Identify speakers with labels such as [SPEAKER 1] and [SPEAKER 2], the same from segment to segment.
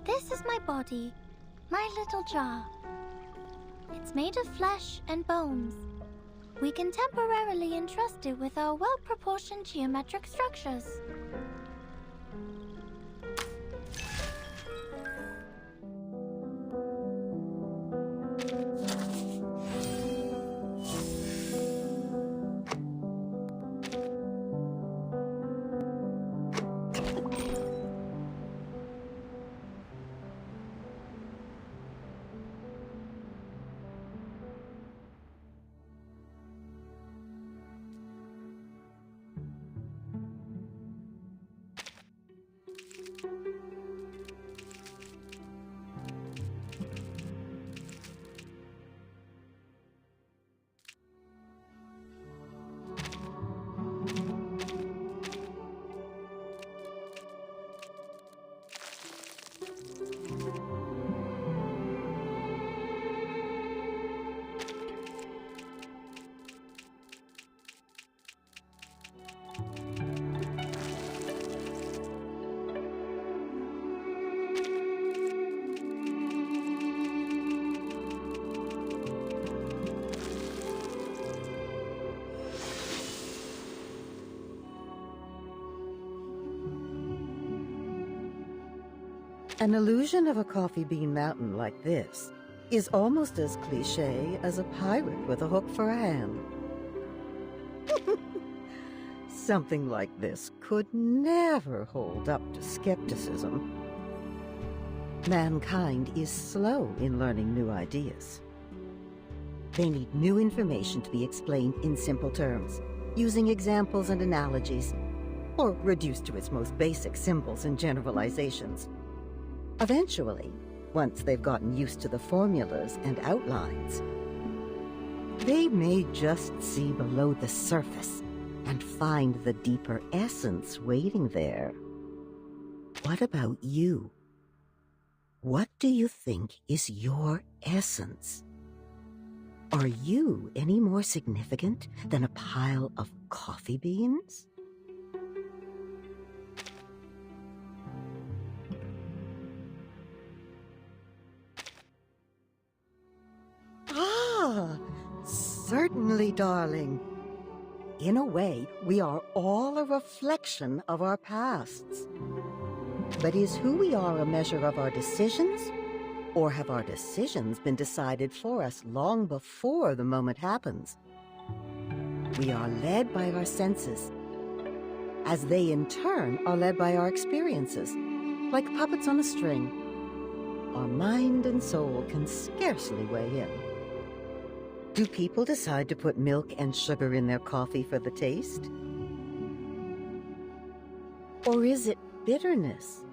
[SPEAKER 1] This is my body, my little jar. It's made of flesh and bones. We can temporarily entrust it with our well-proportioned geometric structures.
[SPEAKER 2] An illusion of a coffee bean mountain like this is almost as cliché as a pirate with a hook for a hand. Something like this could never hold up to skepticism. Mankind is slow in learning new ideas. They need new information to be explained in simple terms, using examples and analogies, or reduced to its most basic symbols and generalizations. Eventually, once they've gotten used to the formulas and outlines, they may just see below the surface and find the deeper essence waiting there. What about you? What do you think is your essence? Are you any more significant than a pile of coffee beans? Certainly, darling. In a way, we are all a reflection of our pasts. But is who we are a measure of our decisions? Or have our decisions been decided for us long before the moment happens? We are led by our senses, as they in turn are led by our experiences, like puppets on a string. Our mind and soul can scarcely weigh in. Do people decide to put milk and sugar in their coffee for the taste? Or is it bitterness,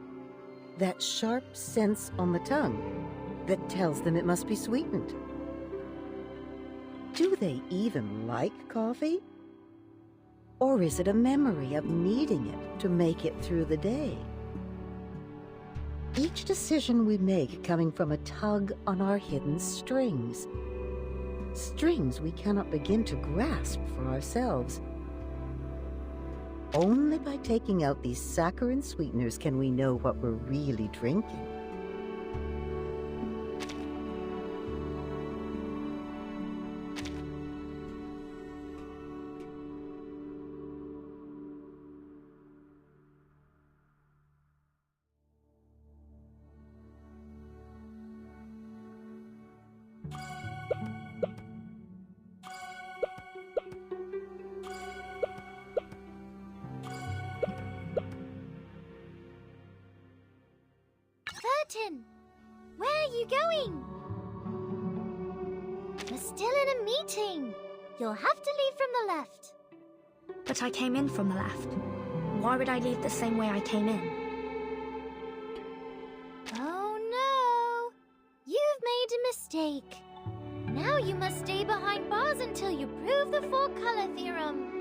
[SPEAKER 2] that sharp sense on the tongue, that tells them it must be sweetened? Do they even like coffee? Or is it a memory of needing it to make it through the day? Each decision we make coming from a tug on our hidden strings. Strings we cannot begin to grasp for ourselves. Only by taking out these saccharine sweeteners can we know what we're really drinking.
[SPEAKER 1] Where are you going? We're still in a meeting. You'll have to leave from the left.
[SPEAKER 3] But I came in from the left. Why would I leave the same way I came in?
[SPEAKER 1] Oh no! You've made a mistake. Now you must stay behind bars until you prove the four-color theorem.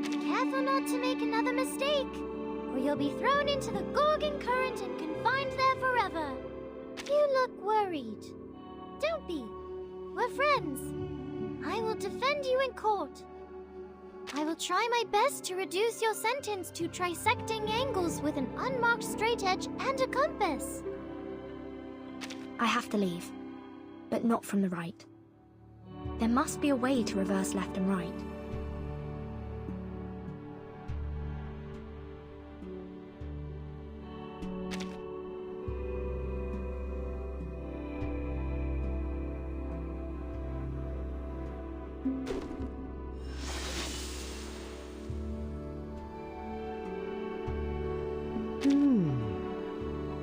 [SPEAKER 1] Careful not to make another mistake, or you'll be thrown into the Gorgon current and confined there forever. You look worried. Don't be. We're friends. I will defend you in court. I will try my best to reduce your sentence to trisecting angles with an unmarked straight edge and a compass.
[SPEAKER 3] I have to leave, but not from the right. There must be a way to reverse left and right.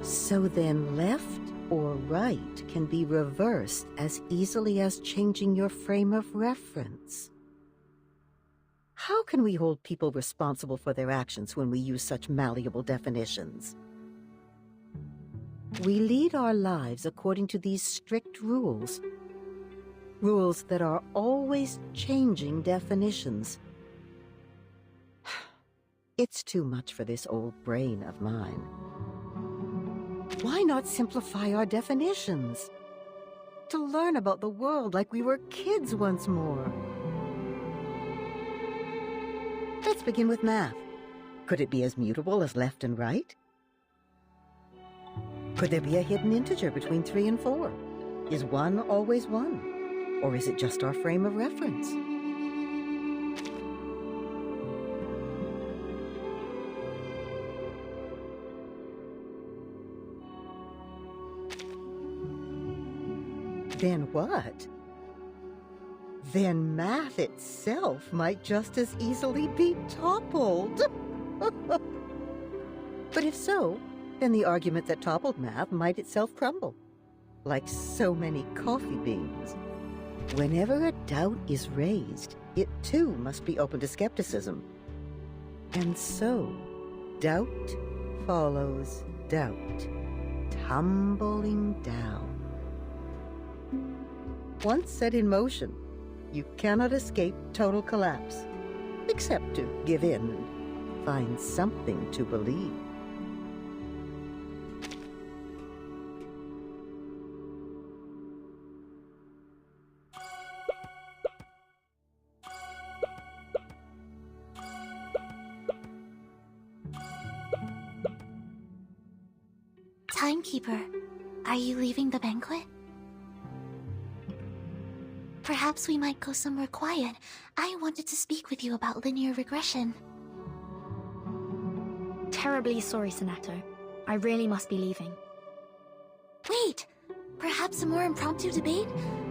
[SPEAKER 2] So then left or right can be reversed as easily as changing your frame of reference. How can we hold people responsible for their actions when we use such malleable definitions? We lead our lives according to these strict rules. Rules that are always changing definitions. It's too much for this old brain of mine. Why not simplify our definitions? To learn about the world like we were kids once more. Let's begin with math. Could it be as mutable as left and right? Could there be a hidden integer between 3 and 4? Is 1 always 1? Or is it just our frame of reference? Then what? Then math itself might just as easily be toppled. But if so, then the argument that toppled math might itself crumble, like so many coffee beans. Whenever a doubt is raised, it too must be open to skepticism. And so, doubt follows doubt, tumbling down. Once set in motion, you cannot escape total collapse, except to give in and find something to believe.
[SPEAKER 1] Timekeeper, are you leaving the banquet? Perhaps we might go somewhere quiet. I wanted to speak with you about linear regression.
[SPEAKER 3] Terribly sorry, Sonato. I really must be leaving.
[SPEAKER 1] Wait! Perhaps a more impromptu debate?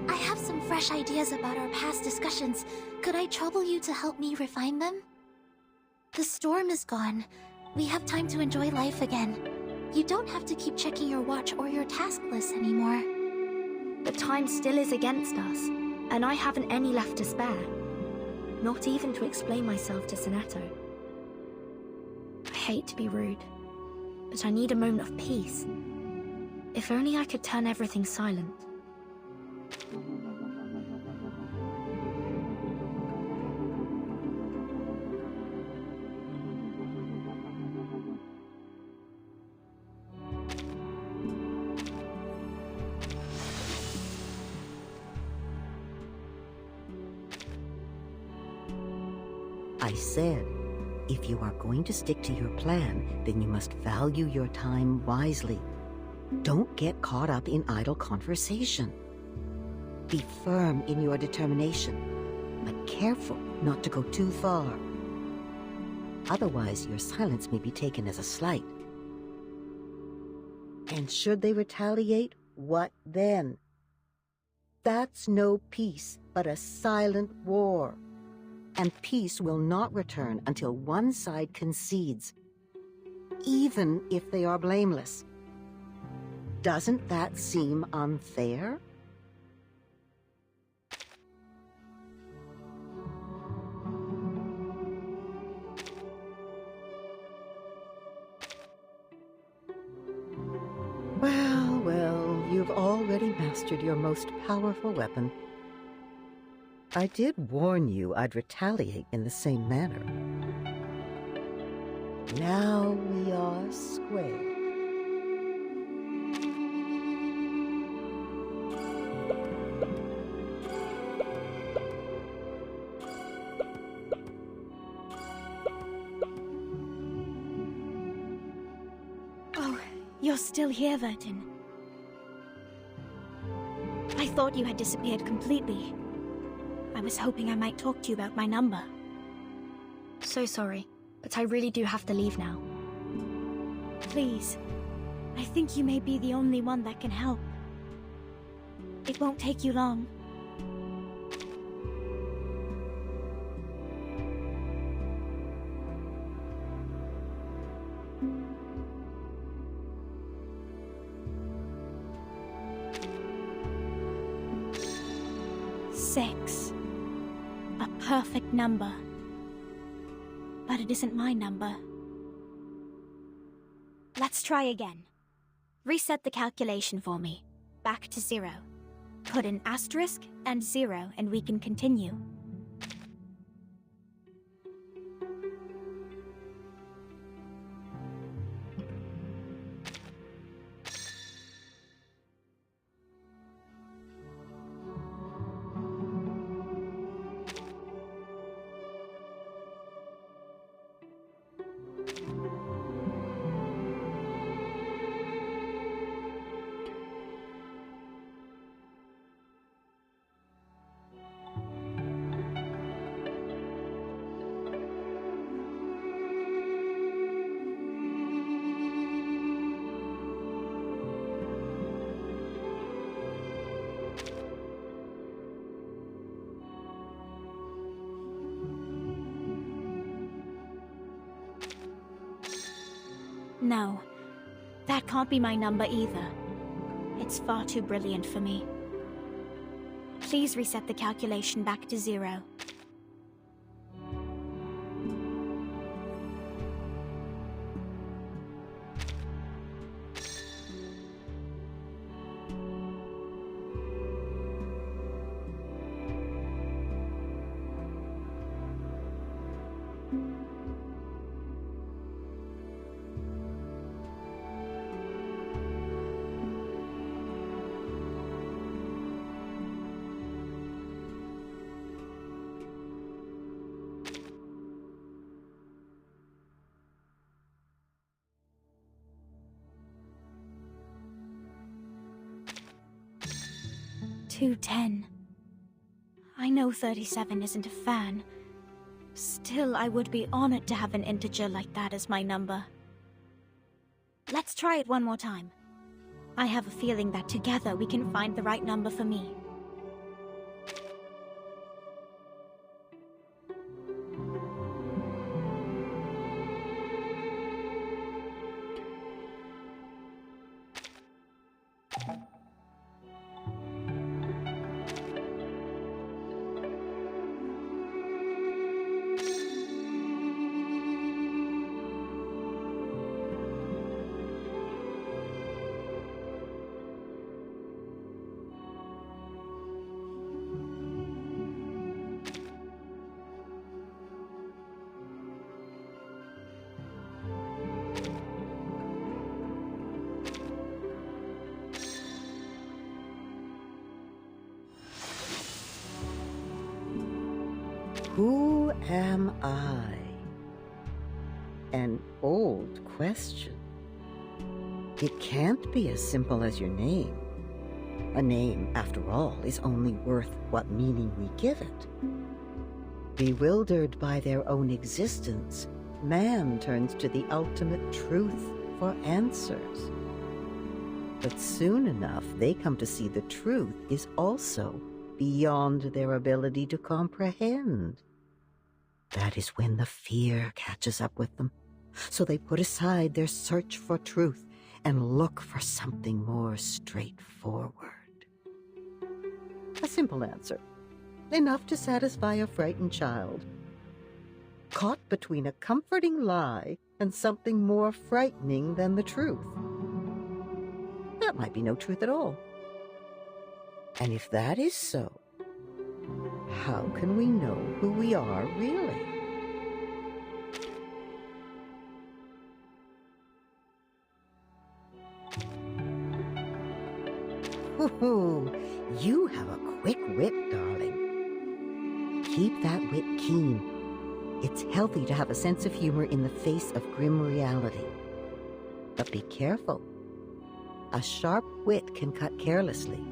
[SPEAKER 1] I have some fresh ideas about our past discussions. Could I trouble you to help me refine them? The storm is gone. We have time to enjoy life again. You don't have to keep checking your watch or your task list anymore.
[SPEAKER 3] But time still is against us, and I haven't any left to spare. Not even to explain myself to Sonato. I hate to be rude, but I need a moment of peace. If only I could turn everything silent.
[SPEAKER 2] I said, if you are going to stick to your plan, then you must value your time wisely. Don't get caught up in idle conversation. Be firm in your determination, but careful not to go too far. Otherwise, your silence may be taken as a slight. And should they retaliate, what then? That's no peace, but a silent war. And peace will not return until one side concedes, even if they are blameless. Doesn't that seem unfair? Well, you've already mastered your most powerful weapon. I did warn you I'd retaliate in the same manner. Now we are square.
[SPEAKER 3] You're still here, Vertin. I thought you had disappeared completely. I was hoping I might talk to you about my number. So sorry, but I really do have to leave now. Please, I think you may be the only one that can help. It won't take you long. Six. A perfect number. But it isn't my number. Let's try again. Reset the calculation for me. Back to 0. Put an asterisk and 0 and we can continue. No, that can't be my number either. It's far too brilliant for me. Please reset the calculation back to 0. $210. I know 37 isn't a fan. Still, I would be honored to have an integer like that as my number. Let's try it one more time. I have a feeling that together we can find the right number for me.
[SPEAKER 2] Who am I? An old question. It can't be as simple as your name. A name, after all, is only worth what meaning we give it. Bewildered by their own existence, man turns to the ultimate truth for answers. But soon enough, they come to see the truth is also beyond their ability to comprehend. That is when the fear catches up with them. So they put aside their search for truth and look for something more straightforward. A simple answer, enough to satisfy a frightened child. Caught between a comforting lie and something more frightening than the truth. That might be no truth at all. And if that is so, how can we know who we are really? Ooh, you have a quick wit, darling. Keep that wit keen. It's healthy to have a sense of humor in the face of grim reality. But be careful. a sharp wit can cut carelessly.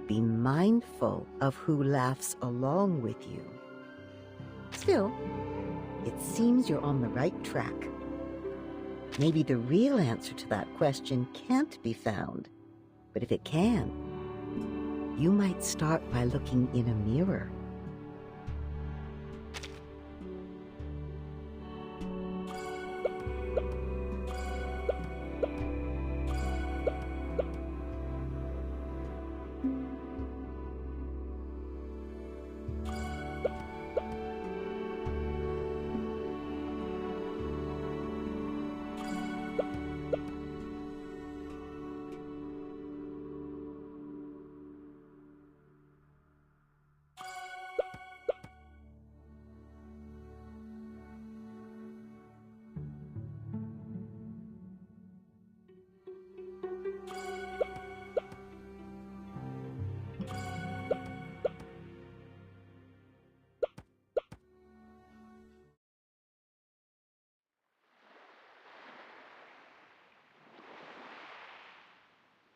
[SPEAKER 2] Be mindful of who laughs along with you. Still, it seems you're on the right track. Maybe the real answer to that question can't be found, but if it can, you might start by looking in a mirror.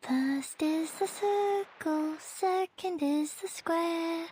[SPEAKER 1] First is the circle, second is the square.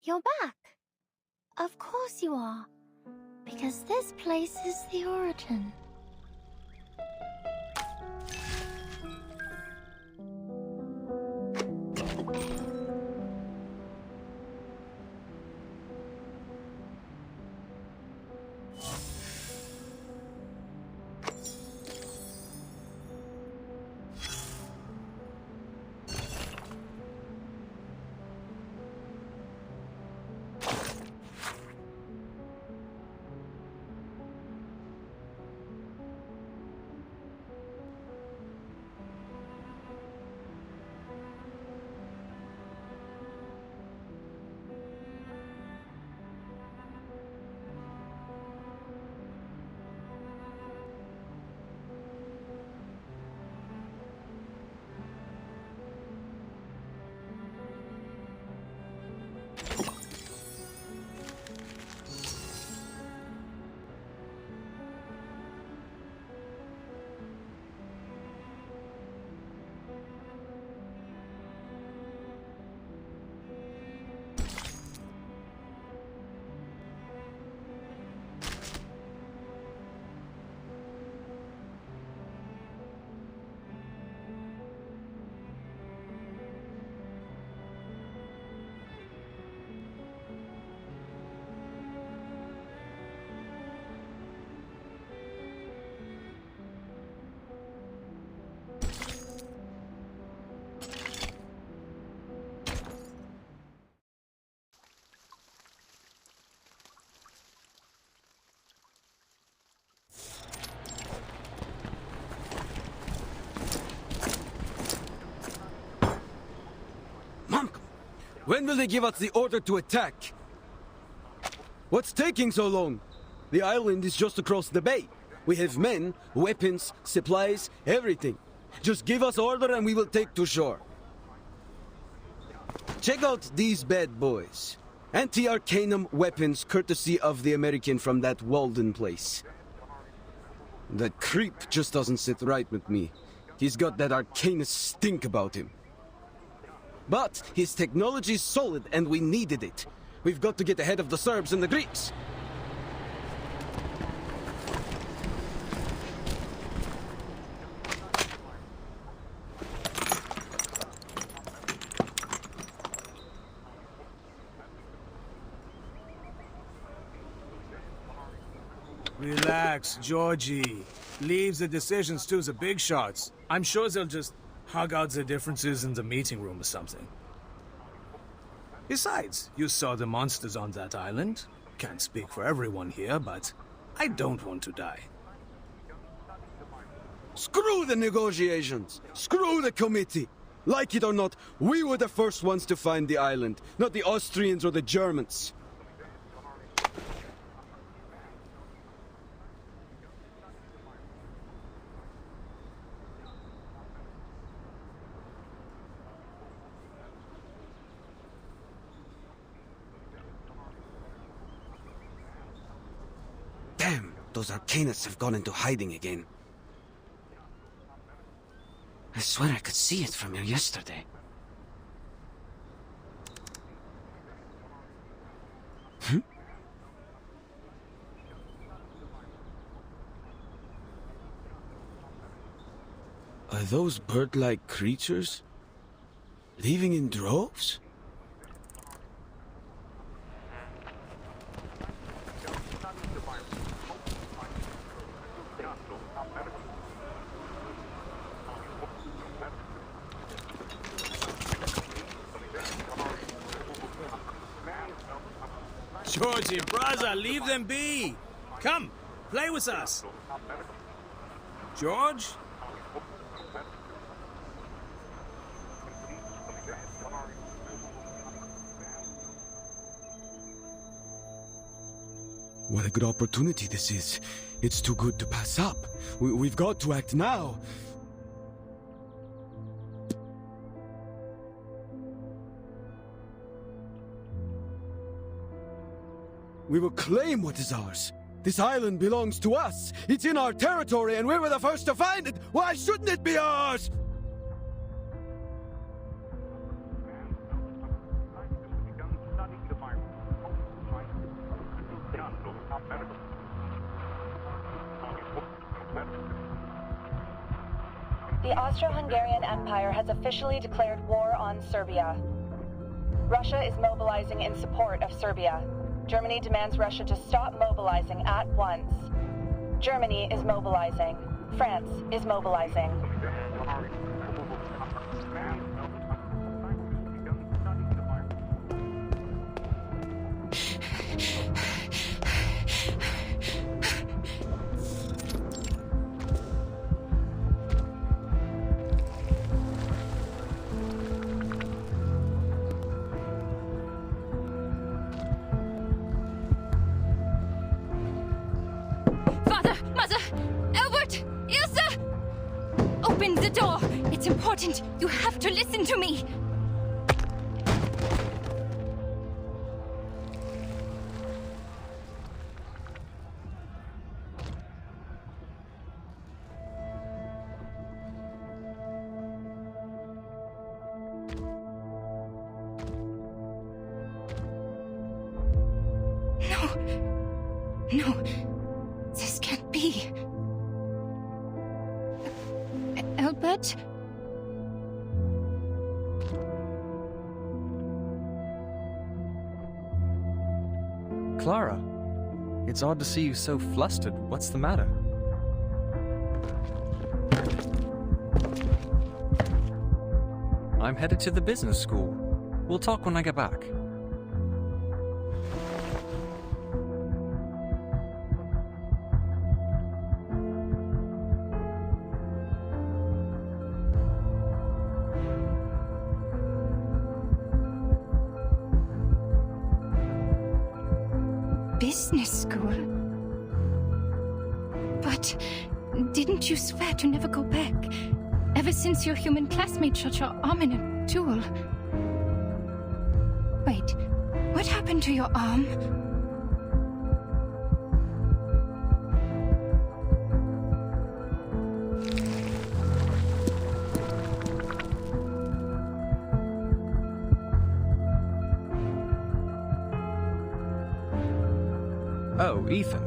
[SPEAKER 1] You're back. Of course you are. Because this place is the origin.
[SPEAKER 4] When will they give us the order to attack? What's taking so long? The island is just across the bay. We have men, weapons, supplies, everything. Just give us order and we will take to shore. Check out these bad boys. Anti-Arcanum weapons courtesy of the American from that Walden place. That creep just doesn't sit right with me. He's got that Arcanus stink about him. But his technology's solid and we needed it. We've got to get ahead of the Serbs and the Greeks.
[SPEAKER 5] Relax, Georgie. Leaves the decisions to the big shots. I'm sure they'll just hug out the differences in the meeting room or something. Besides, you saw the monsters on that island. Can't speak for everyone here, but I don't want to die.
[SPEAKER 4] Screw the negotiations! Screw the committee! Like it or not, we were the first ones to find the island, not the Austrians or the Germans. Damn, those Arcanists have gone into hiding again. I swear I could see it from here yesterday. Are those bird-like creatures leaving in droves?
[SPEAKER 5] Georgie, brother, leave them be! Come, play with us! George?
[SPEAKER 4] What a good opportunity this is. It's too good to pass up. We've got to act now. We will claim what is ours. This island belongs to us. It's in our territory and we were the first to find it. Why shouldn't it be ours?
[SPEAKER 6] The Austro-Hungarian Empire has officially declared war on Serbia. Russia is mobilizing in support of Serbia. Germany demands Russia to stop mobilizing at once. Germany is mobilizing. France is mobilizing.
[SPEAKER 7] Open the door! It's important! You have to listen to me! No, this can't be. Albert?
[SPEAKER 8] Clara, it's odd to see you so flustered. What's the matter? I'm headed to the business school. We'll talk when I get back.
[SPEAKER 7] business school? But didn't you swear to never go back? Ever since your human classmate shot your arm in a duel. Wait, what happened to your arm?
[SPEAKER 8] Oh, Ethan.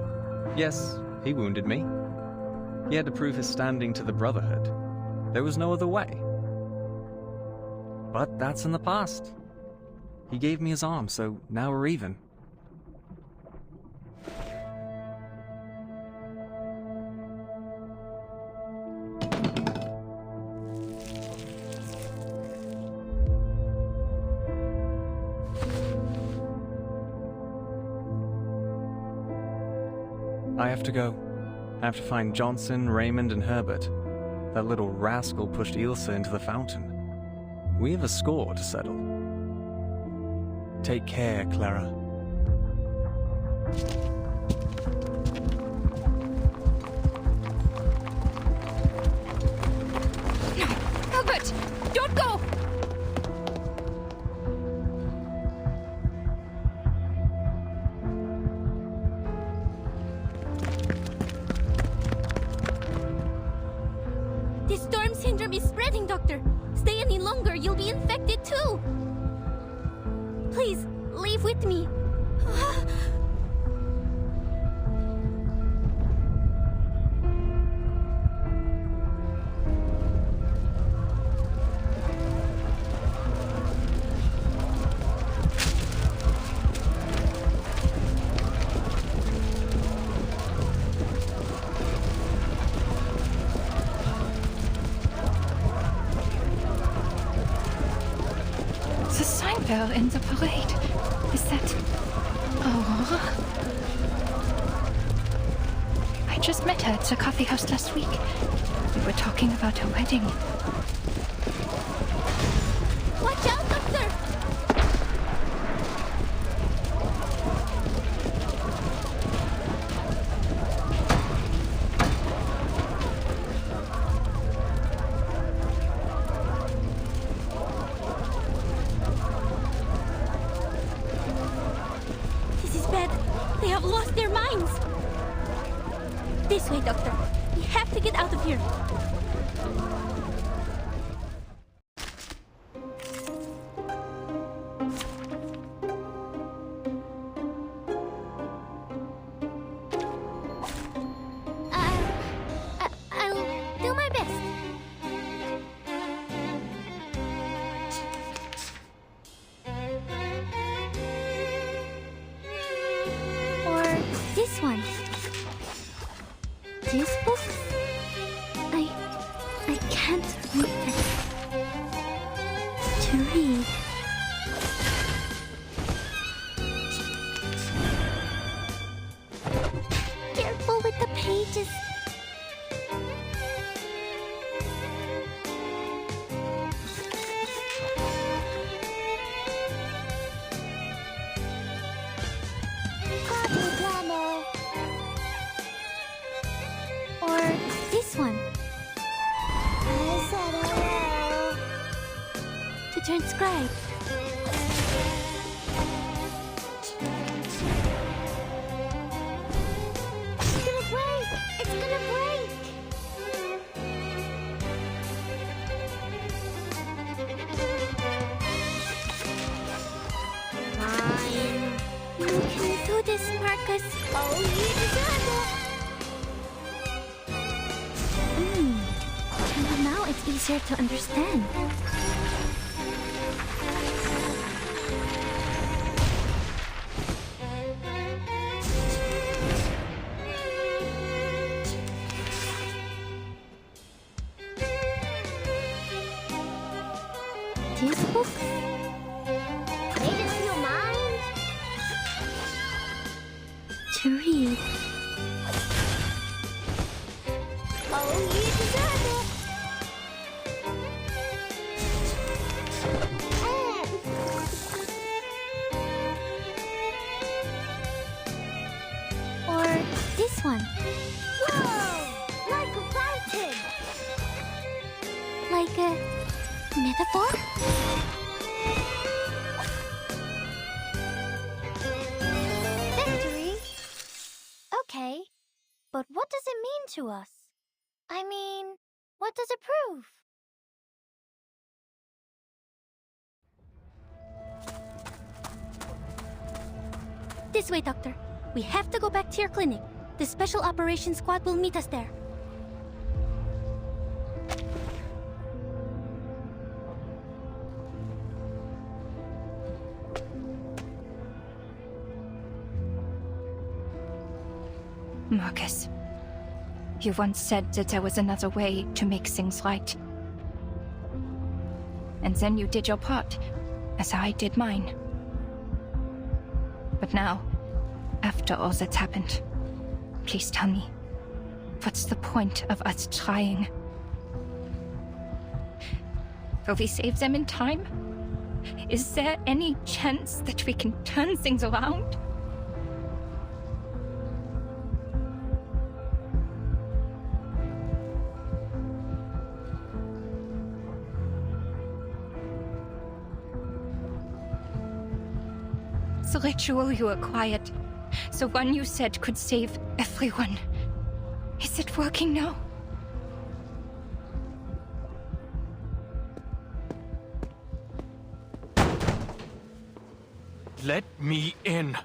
[SPEAKER 8] Yes, he wounded me. He had to prove his standing to the Brotherhood. There was no other way. But that's in the past. He gave me his arm, so now we're even. I have to go. I have to find Johnson, Raymond, and Herbert. That little rascal pushed Ilsa into the fountain. We have a score to settle. Take care, Clara.
[SPEAKER 7] No, Herbert! Don't go!
[SPEAKER 1] The storm syndrome is spreading, Doctor. Stay any longer, you'll be infected too. Please, leave with me.
[SPEAKER 7] The sign bell in the parade. Is that Aurora? I just met her at the coffee house last week. We were talking about her wedding.
[SPEAKER 1] Watch out, Doctor! This is bad. They have lost their minds. This way, Doctor. We have to get out of here. I'll do my best. Or this one. This book? I can't read it. To read. Careful with the pages. Or this one. I said hello. To transcribe. It's gonna break! It's gonna break! Fine. You can do this, Marcus. Oh, you deserve it! And now it's easier to understand. This book? Made it on your mind? To read. Oh, you deserve it! like a metaphor? Victory? Okay, but what does it mean to us? I mean, what does it prove? This way, Doctor. We have to go back to your clinic. The Special Operations Squad will meet us there.
[SPEAKER 7] Marcus, you once said that there was another way to make things right. And then you did your part, as I did mine. But now, after all that's happened, please tell me, what's the point of us trying? Will we save them in time? Is there any chance that we can turn things around? The ritual you acquired, the one you said could save everyone. Is it working now?
[SPEAKER 9] Let me in.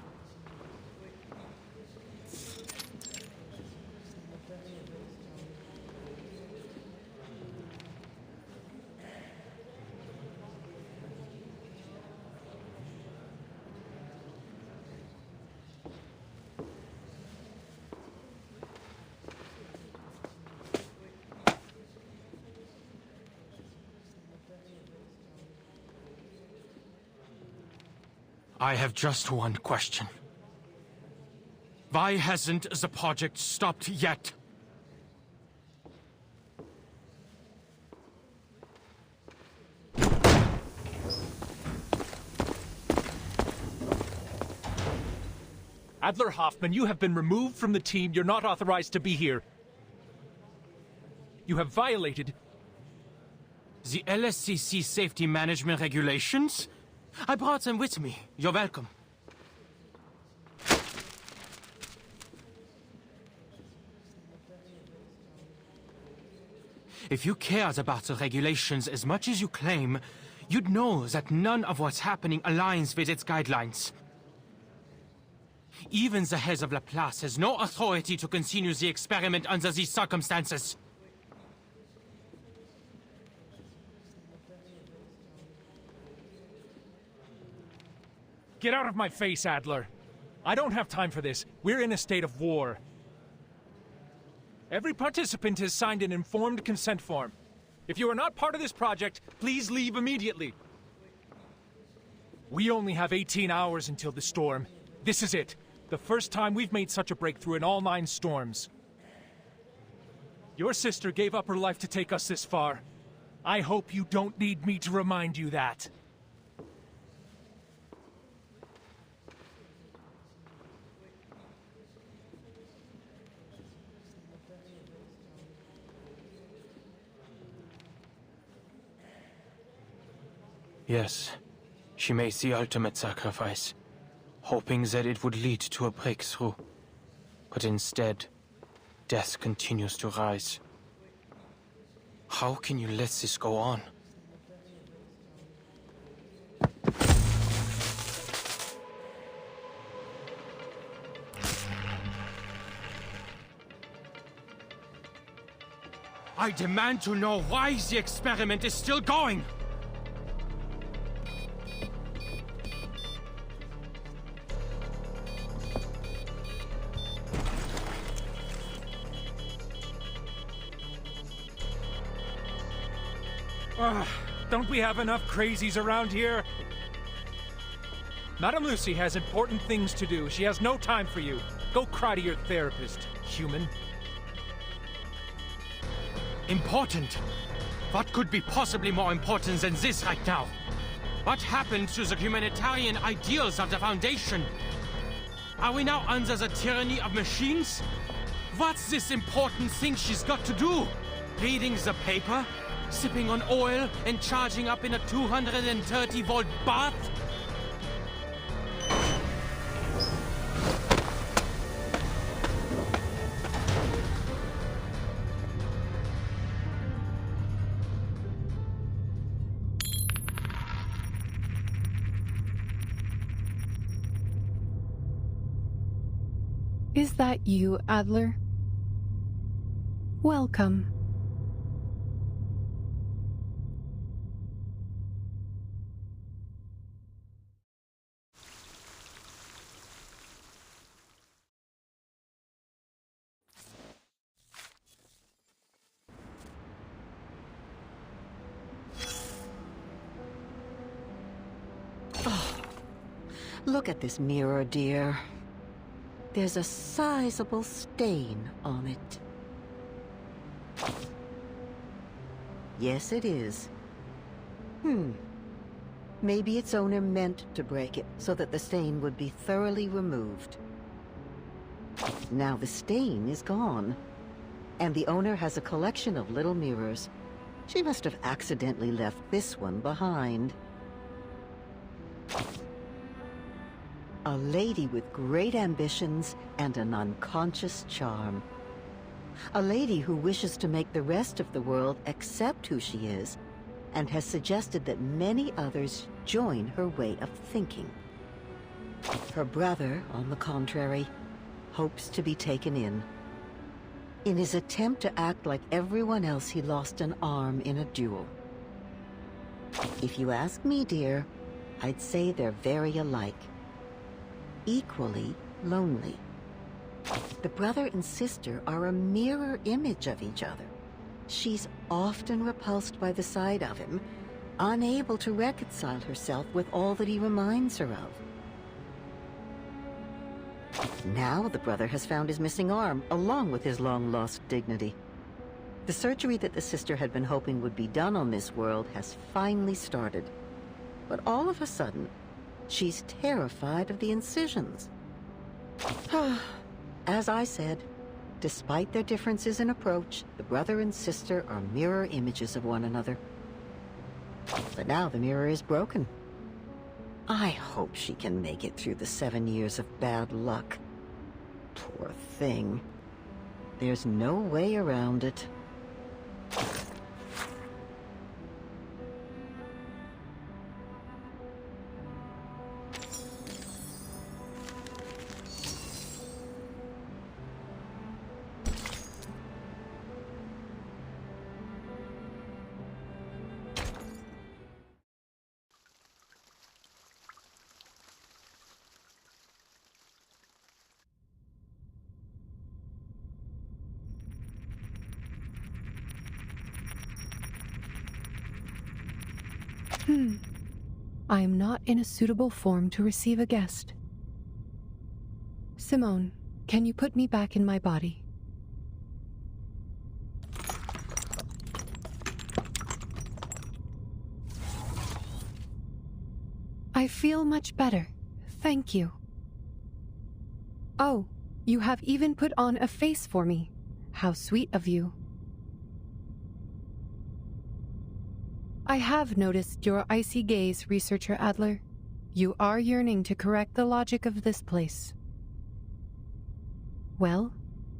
[SPEAKER 9] I have just one question. Why hasn't the project stopped yet?
[SPEAKER 10] Adler Hoffman, you have been removed from the team. You're not authorized to be here. You have violated
[SPEAKER 9] The LSCC safety management regulations? I brought them with me. You're welcome. If you cared about the regulations as much as you claim, you'd know that none of what's happening aligns with its guidelines. Even the head of Laplace has no authority to continue the experiment under these circumstances.
[SPEAKER 10] Get out of my face, Adler. I don't have time for this. We're in a state of war. Every participant has signed an informed consent form. If you are not part of this project, please leave immediately. We only have 18 hours until the storm. This is it. The first time we've made such a breakthrough in all 9 storms. Your sister gave up her life to take us this far. I hope you don't need me to remind you that.
[SPEAKER 9] Yes, she made the ultimate sacrifice, hoping that it would lead to a breakthrough. But instead, death continues to rise. How can you let this go on? I demand to know why the experiment is still going!
[SPEAKER 10] Don't we have enough crazies around here? Madame Lucy has important things to do. She has no time for you. Go cry to your therapist, human.
[SPEAKER 9] Important? What could be possibly more important than this right now? What happened to the humanitarian ideals of the Foundation? Are we now under the tyranny of machines? What's this important thing she's got to do? Reading the paper? Sipping on oil and charging up in a 230-volt bath?
[SPEAKER 11] Is that you, Adler? Welcome.
[SPEAKER 2] Look at this mirror, dear. There's a sizable stain on it. Yes, it is. Maybe its owner meant to break it so that the stain would be thoroughly removed. Now the stain is gone, and the owner has a collection of little mirrors. She must have accidentally left this one behind. A lady with great ambitions and an unconscious charm. A lady who wishes to make the rest of the world accept who she is, and has suggested that many others join her way of thinking. Her brother, on the contrary, hopes to be taken in. In his attempt to act like everyone else, he lost an arm in a duel. If you ask me, dear, I'd say they're very alike. Equally lonely. The brother and sister are a mirror image of each other. She's often repulsed by the sight of him, unable to reconcile herself with all that he reminds her of. Now the brother has found his missing arm, along with his long-lost dignity. The surgery that the sister had been hoping would be done on this world has finally started. But all of a sudden, she's terrified of the incisions. As I said, despite their differences in approach, the brother and sister are mirror images of one another. But now the mirror is broken. I hope she can make it through the 7 years of bad luck. Poor thing. There's no way around it.
[SPEAKER 11] I am not in a suitable form to receive a guest. Simone, can you put me back in my body? I feel much better. Thank you. Oh, you have even put on a face for me. How sweet of you. I have noticed your icy gaze, Researcher Adler. You are yearning to correct the logic of this place. Well,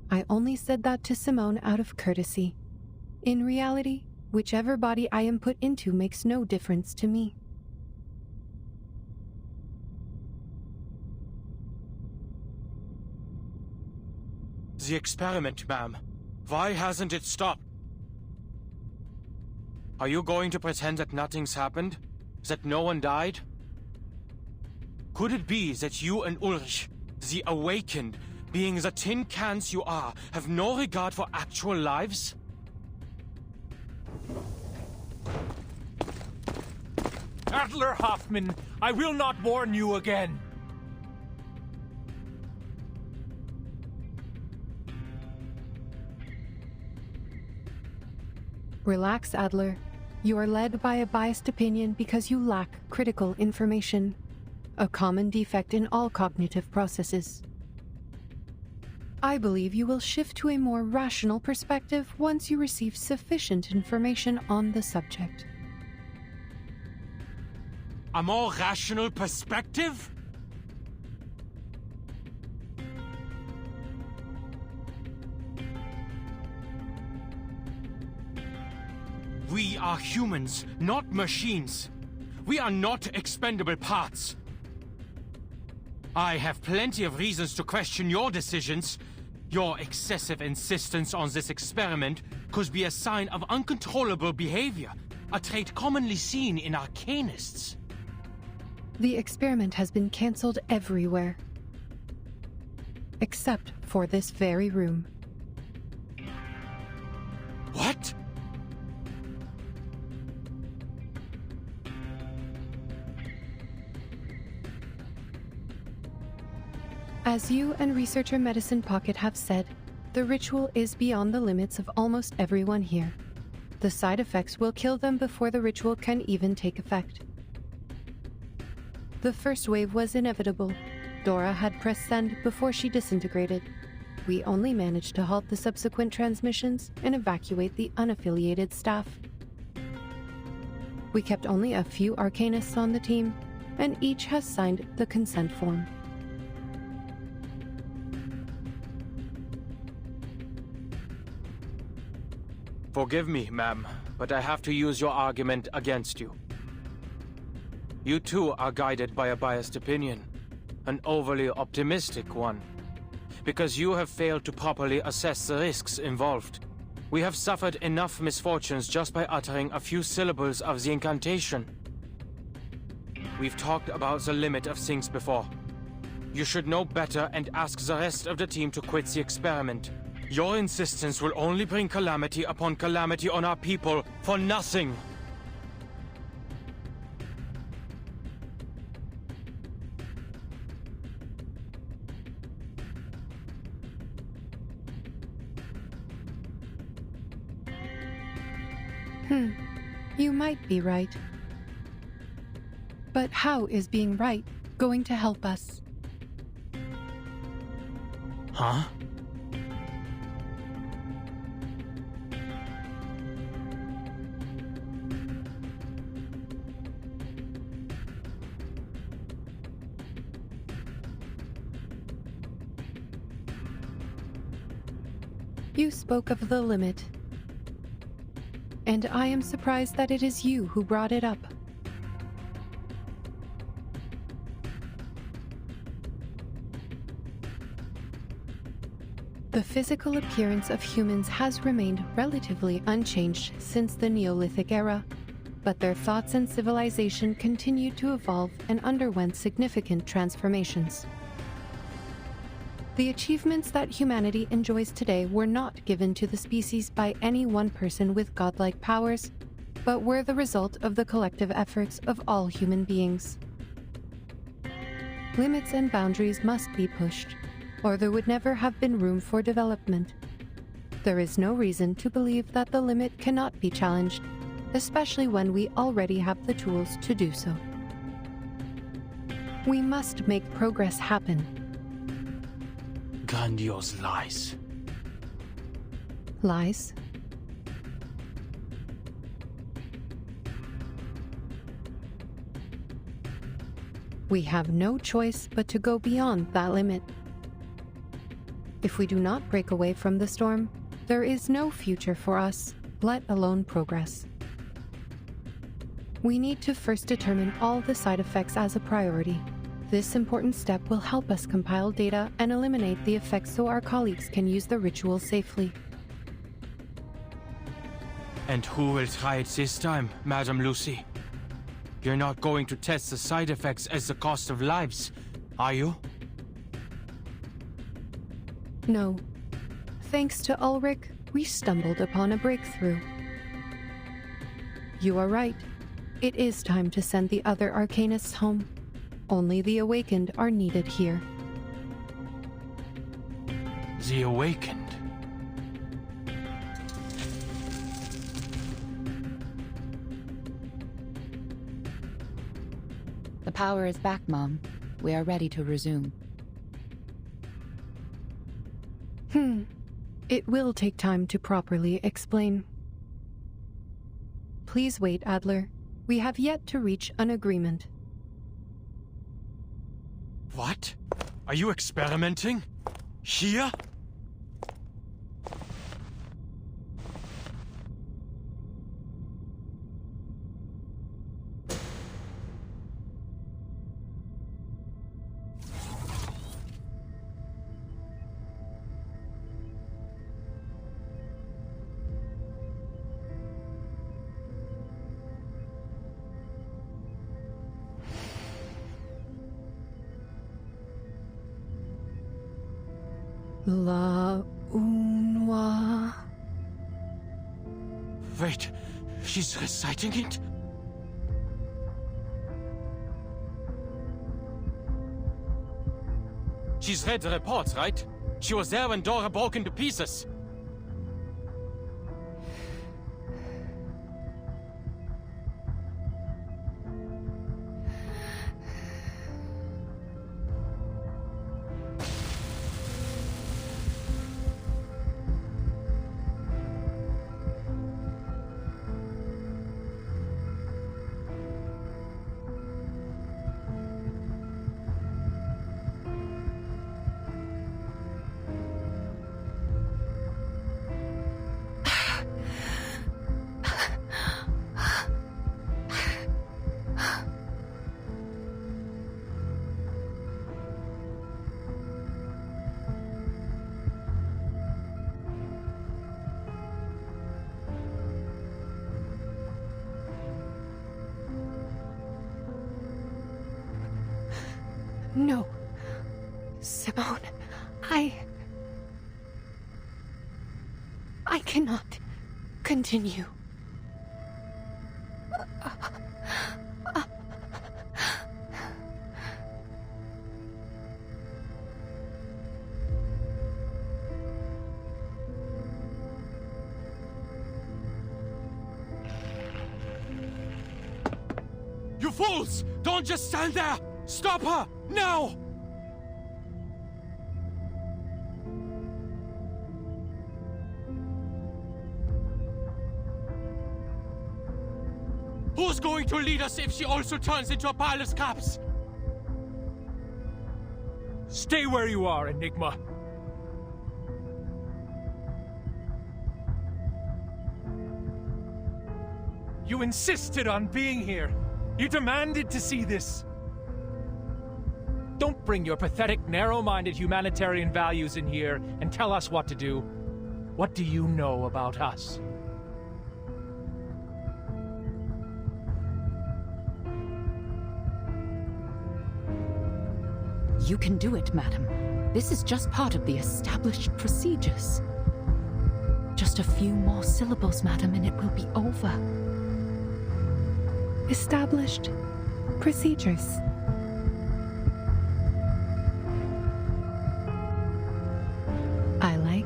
[SPEAKER 11] I only said that to Simone out of courtesy. In reality, whichever body I am put into makes no difference to me.
[SPEAKER 9] The experiment, ma'am. Why hasn't it stopped? Are you going to pretend that nothing's happened? That no one died? Could it be that you and Ulrich, the awakened, being the tin cans you are, have no regard for actual lives?
[SPEAKER 10] Adler Hoffman, I will not warn you again.
[SPEAKER 11] Relax, Adler. You are led by a biased opinion because you lack critical information, a common defect in all cognitive processes. I believe you will shift to a more rational perspective once you receive sufficient information on the subject.
[SPEAKER 9] A more rational perspective? We are humans, not machines. We are not expendable parts. I have plenty of reasons to question your decisions. Your excessive insistence on this experiment could be a sign of uncontrollable behavior, a trait commonly seen in arcanists.
[SPEAKER 11] The experiment has been cancelled everywhere. Except for this very room.
[SPEAKER 9] What?
[SPEAKER 11] As you and researcher Medicine Pocket have said, the ritual is beyond the limits of almost everyone here. The side effects will kill them before the ritual can even take effect. The first wave was inevitable. Dora had pressed send before she disintegrated. We only managed to halt the subsequent transmissions and evacuate the unaffiliated staff. We kept only a few arcanists on the team, and each has signed the consent form.
[SPEAKER 9] Forgive me, ma'am, but I have to use your argument against you. You too are guided by a biased opinion, an overly optimistic one, because you have failed to properly assess the risks involved. We have suffered enough misfortunes just by uttering a few syllables of the incantation. We've talked about the limit of things before. You should know better and ask the rest of the team to quit the experiment. Your insistence will only bring calamity upon calamity on our people for nothing.
[SPEAKER 11] You might be right. But how is being right going to help us?
[SPEAKER 9] Huh?
[SPEAKER 11] You spoke of the limit. And I am surprised that it is you who brought it up. The physical appearance of humans has remained relatively unchanged since the Neolithic era, but their thoughts and civilization continued to evolve and underwent significant transformations. The achievements that humanity enjoys today were not given to the species by any one person with godlike powers, but were the result of the collective efforts of all human beings. Limits and boundaries must be pushed, or there would never have been room for development. There is no reason to believe that the limit cannot be challenged, especially when we already have the tools to do so. We must make progress happen.
[SPEAKER 9] Grandiose lies.
[SPEAKER 11] Lies? We have no choice but to go beyond that limit. If we do not break away from the storm, there is no future for us, let alone progress. We need to first determine all the side effects as a priority. This important step will help us compile data and eliminate the effects so our colleagues can use the ritual safely.
[SPEAKER 9] And who will try it this time, Madam Lucy? You're not going to test the side effects as the cost of lives, are you?
[SPEAKER 11] No. Thanks to Ulrich, we stumbled upon a breakthrough. You are right. It is time to send the other Arcanists home. Only the Awakened are needed here.
[SPEAKER 9] The Awakened?
[SPEAKER 12] The power is back, Mom. We are ready to resume.
[SPEAKER 11] It will take time to properly explain. Please wait, Adler. We have yet to reach an agreement.
[SPEAKER 9] What? Are you experimenting? Here?
[SPEAKER 11] La Unwa.
[SPEAKER 9] Wait, she's reciting it? She's read the reports, right? She was there when Dora broke into pieces.
[SPEAKER 11] No. Simone, I cannot continue.
[SPEAKER 9] You fools! Don't just stand there! Stop her! Now! Who's going to lead us if she also turns into a pile of scraps?
[SPEAKER 10] Stay where you are, Enigma. You insisted on being here. You demanded to see this. Don't bring your pathetic, narrow-minded humanitarian values in here and tell us what to do. What do you know about us?
[SPEAKER 12] You can do it, madam. This is just part of the established procedures. Just a few more syllables, madam, and it will be over.
[SPEAKER 11] Established procedures. I like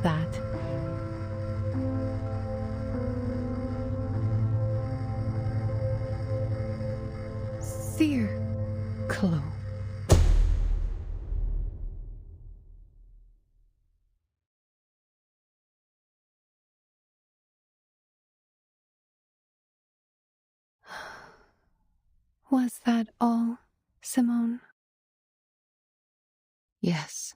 [SPEAKER 11] that. Circle. Was that all, Simone?
[SPEAKER 12] Yes.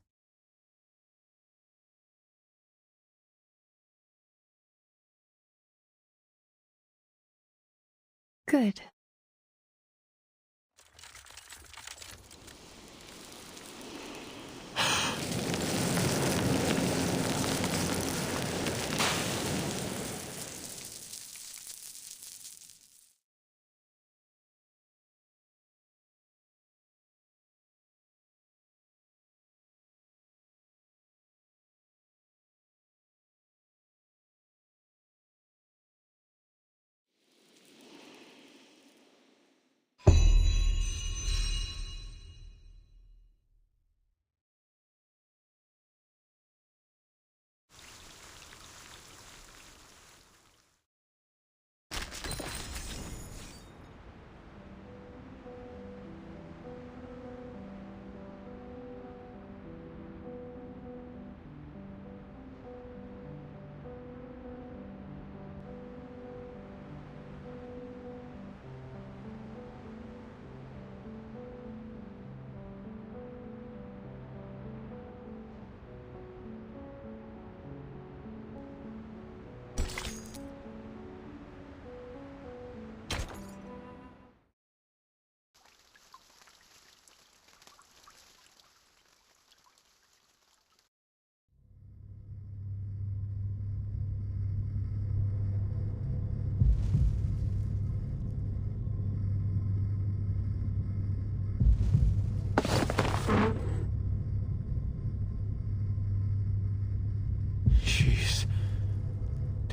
[SPEAKER 11] Good.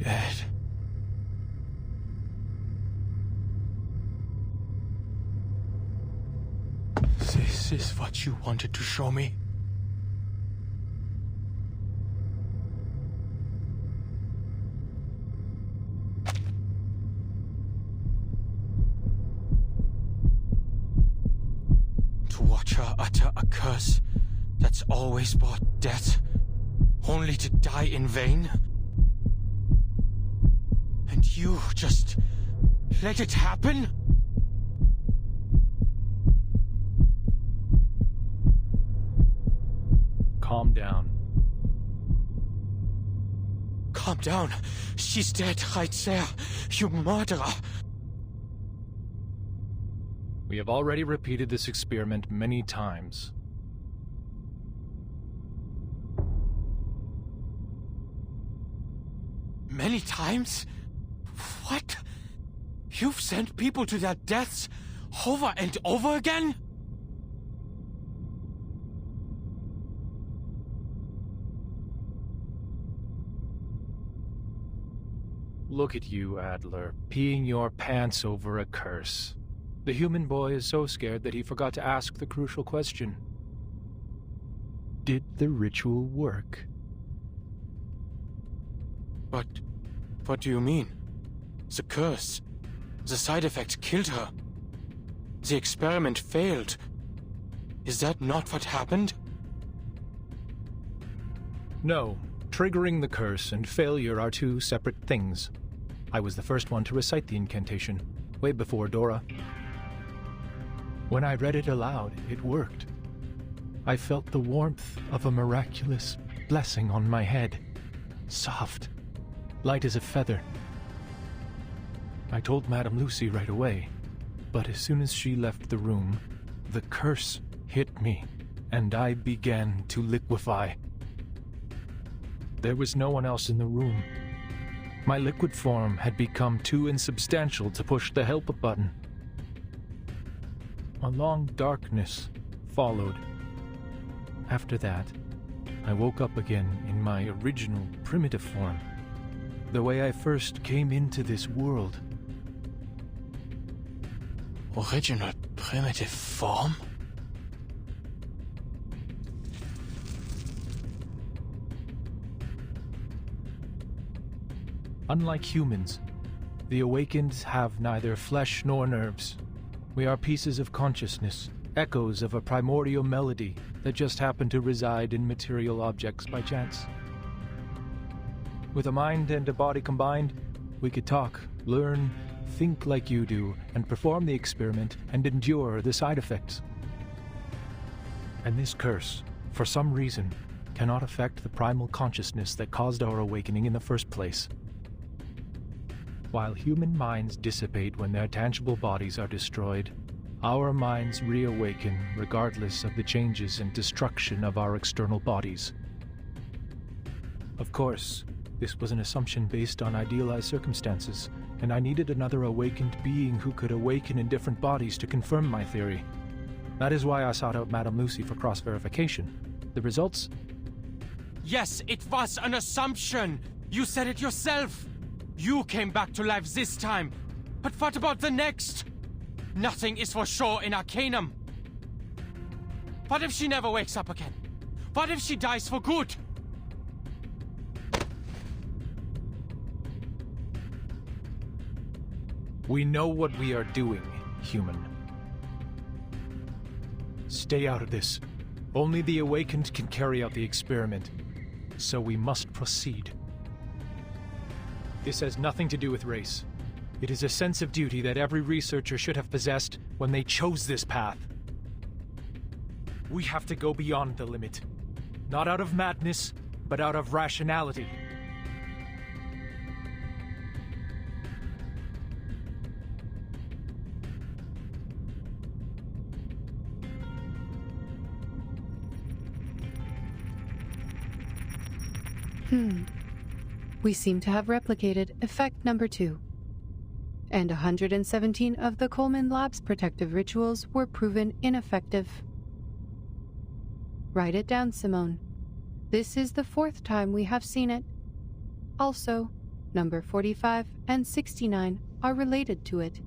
[SPEAKER 9] Dead. This is what you wanted to show me? To watch her utter a curse that's always brought death, only to die in vain? And you just let it happen?
[SPEAKER 10] Calm down.
[SPEAKER 9] Calm down. She's dead right there, you murderer.
[SPEAKER 10] We have already repeated this experiment many times.
[SPEAKER 9] Many times? What? You've sent people to their deaths over and over again?
[SPEAKER 10] Look at you, Adler, peeing your pants over a curse. The human boy is so scared that he forgot to ask the crucial question. Did the ritual work?
[SPEAKER 9] But what do you mean? The curse, the side effect killed her. The experiment failed. Is that not what happened?
[SPEAKER 10] No. Triggering the curse and failure are two separate things. I was the first one to recite the incantation, way before Dora. When I read it aloud, it worked. I felt the warmth of a miraculous blessing on my head. Soft, light as a feather. I told Madame Lucy right away, but as soon as she left the room, the curse hit me, and I began to liquefy. There was no one else in the room. My liquid form had become too insubstantial to push the help button. A long darkness followed. After that, I woke up again in my original primitive form, the way I first came into this world.
[SPEAKER 9] Original primitive form?
[SPEAKER 10] Unlike humans, the awakened have neither flesh nor nerves. We are pieces of consciousness, echoes of a primordial melody that just happen to reside in material objects by chance. With a mind and a body combined, we could talk, learn, think like you do, and perform the experiment and endure the side effects. And this curse, for some reason, cannot affect the primal consciousness that caused our awakening in the first place. While human minds dissipate when their tangible bodies are destroyed, our minds reawaken regardless of the changes and destruction of our external bodies. Of course, this was an assumption based on idealized circumstances, and I needed another awakened being who could awaken in different bodies to confirm my theory. That is why I sought out Madame Lucy for cross-verification. The results?
[SPEAKER 9] Yes, it was an assumption! You said it yourself! You came back to life this time, but what about the next? Nothing is for sure in Arcanum. What if she never wakes up again? What if she dies for good?
[SPEAKER 10] We know what we are doing, human. Stay out of this. Only the awakened can carry out the experiment, so we must proceed. This has nothing to do with race. It is a sense of duty that every researcher should have possessed when they chose this path. We have to go beyond the limit. Not out of madness, but out of rationality.
[SPEAKER 11] We seem to have replicated effect number 2. And 117 of the Coleman Lab's protective rituals were proven ineffective. Write it down, Simone. This is the 4th time we have seen it. Also, Number 45 and 69 are related to it.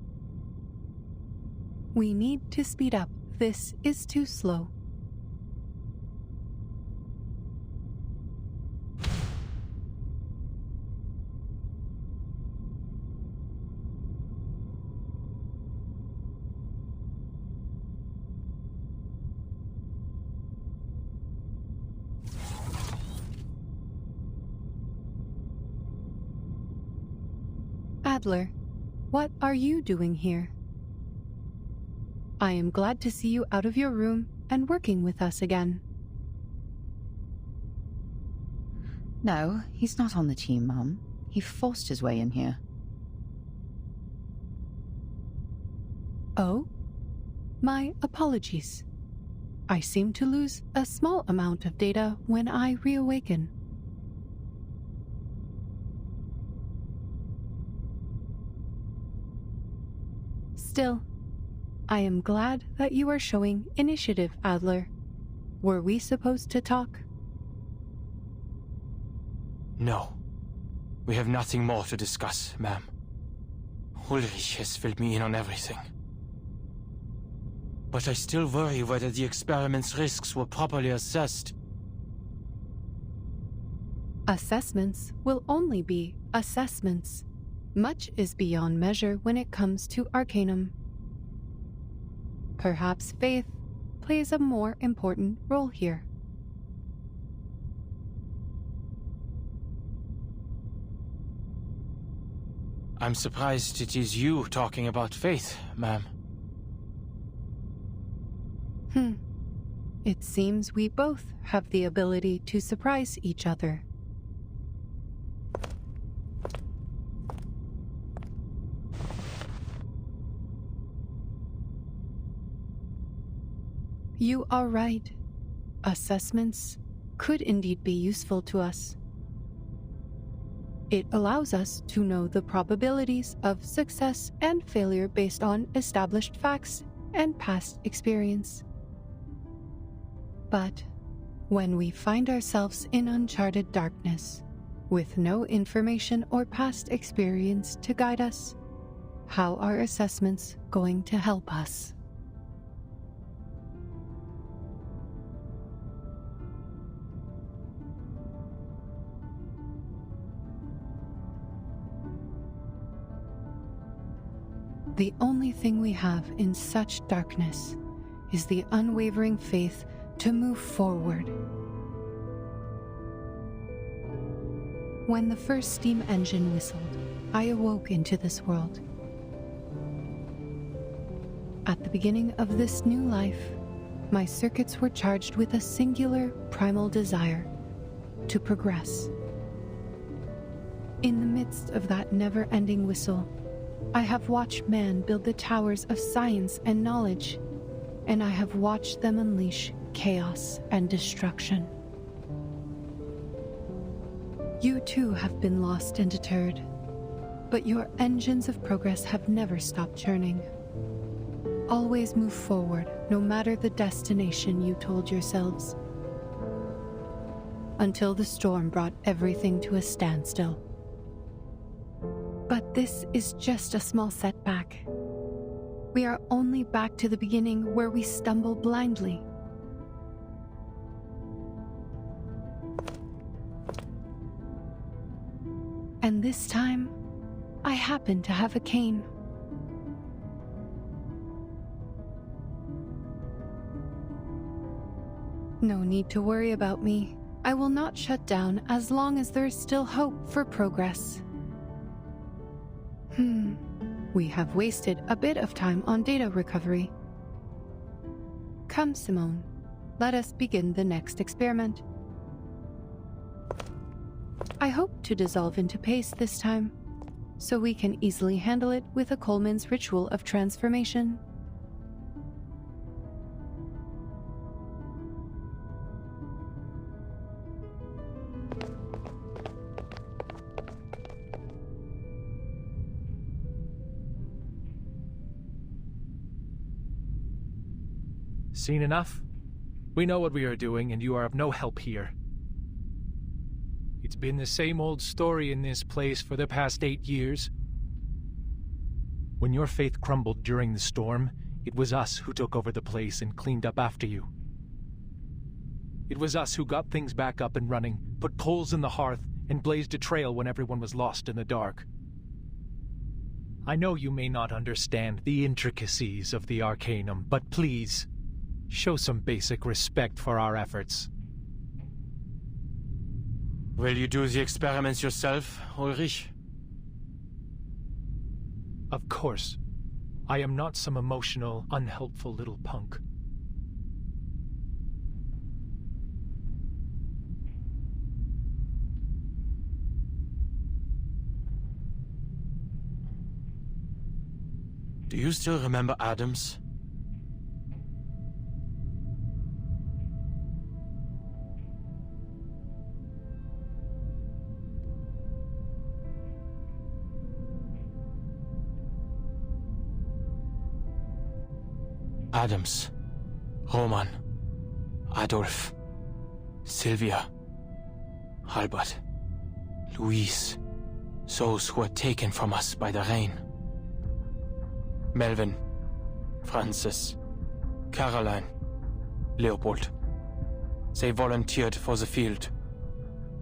[SPEAKER 11] We need to speed up. This is too slow. Adler, what are you doing here? I am glad to see you out of your room and working with us again.
[SPEAKER 12] No, he's not on the team, Mum. He forced his way in here.
[SPEAKER 11] Oh? My apologies. I seem to lose a small amount of data when I reawaken. Still, I am glad that you are showing initiative, Adler. Were we supposed to talk?
[SPEAKER 9] No. We have nothing more to discuss, ma'am. Ulrich has filled me in on everything. But I still worry whether the experiment's risks were properly assessed.
[SPEAKER 11] Assessments will only be assessments. Much is beyond measure when it comes to Arcanum. Perhaps faith plays a more important role here.
[SPEAKER 9] I'm surprised it is you talking about faith, ma'am.
[SPEAKER 11] It seems we both have the ability to surprise each other. You are right. Assessments could indeed be useful to us. It allows us to know the probabilities of success and failure based on established facts and past experience. But when we find ourselves in uncharted darkness, with no information or past experience to guide us, how are assessments going to help us? The only thing we have in such darkness is the unwavering faith to move forward. When the first steam engine whistled, I awoke into this world. At the beginning of this new life, my circuits were charged with a singular primal desire to progress. In the midst of that never-ending whistle, I have watched man build the towers of science and knowledge, and I have watched them unleash chaos and destruction. You too have been lost and deterred, but your engines of progress have never stopped churning. Always move forward, no matter the destination you told yourselves. Until the storm brought everything to a standstill. But this is just a small setback. We are only back to the beginning where we stumble blindly. And this time, I happen to have a cane. No need to worry about me. I will not shut down as long as there is still hope for progress. We have wasted a bit of time on data recovery. Come, Simone. Let us begin the next experiment. I hope to dissolve into paste this time, so we can easily handle it with a Coleman's ritual of transformation.
[SPEAKER 10] Seen enough? We know what we are doing, and you are of no help here. It's been the same old story in this place for the past 8 years. When your faith crumbled during the storm, it was us who took over the place and cleaned up after you. It was us who got things back up and running, put coals in the hearth, and blazed a trail when everyone was lost in the dark. I know you may not understand the intricacies of the Arcanum, but please, show some basic respect for our efforts.
[SPEAKER 9] Will you do the experiments yourself, Ulrich?
[SPEAKER 10] Of course. I am not some emotional, unhelpful little punk.
[SPEAKER 9] Do you still remember Adams? Adams, Roman, Adolf, Sylvia, Albert, Louise, those who were taken from us by the rain. Melvin, Francis, Caroline, Leopold. They volunteered for the field,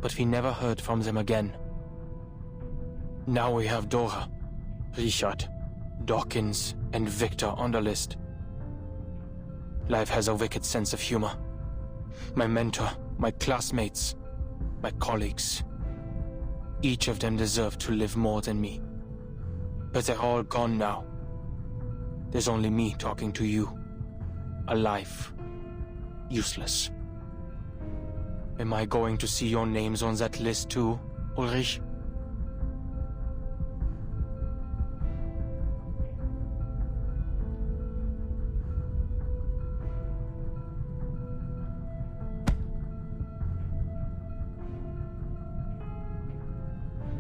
[SPEAKER 9] but we never heard from them again. Now we have Dora, Richard, Dawkins, and Victor on the list. Life has a wicked sense of humor. My mentor, my classmates, my colleagues. Each of them deserved to live more than me. But they're all gone now. There's only me talking to you. Alive. Useless. Am I going to see your names on that list too, Ulrich?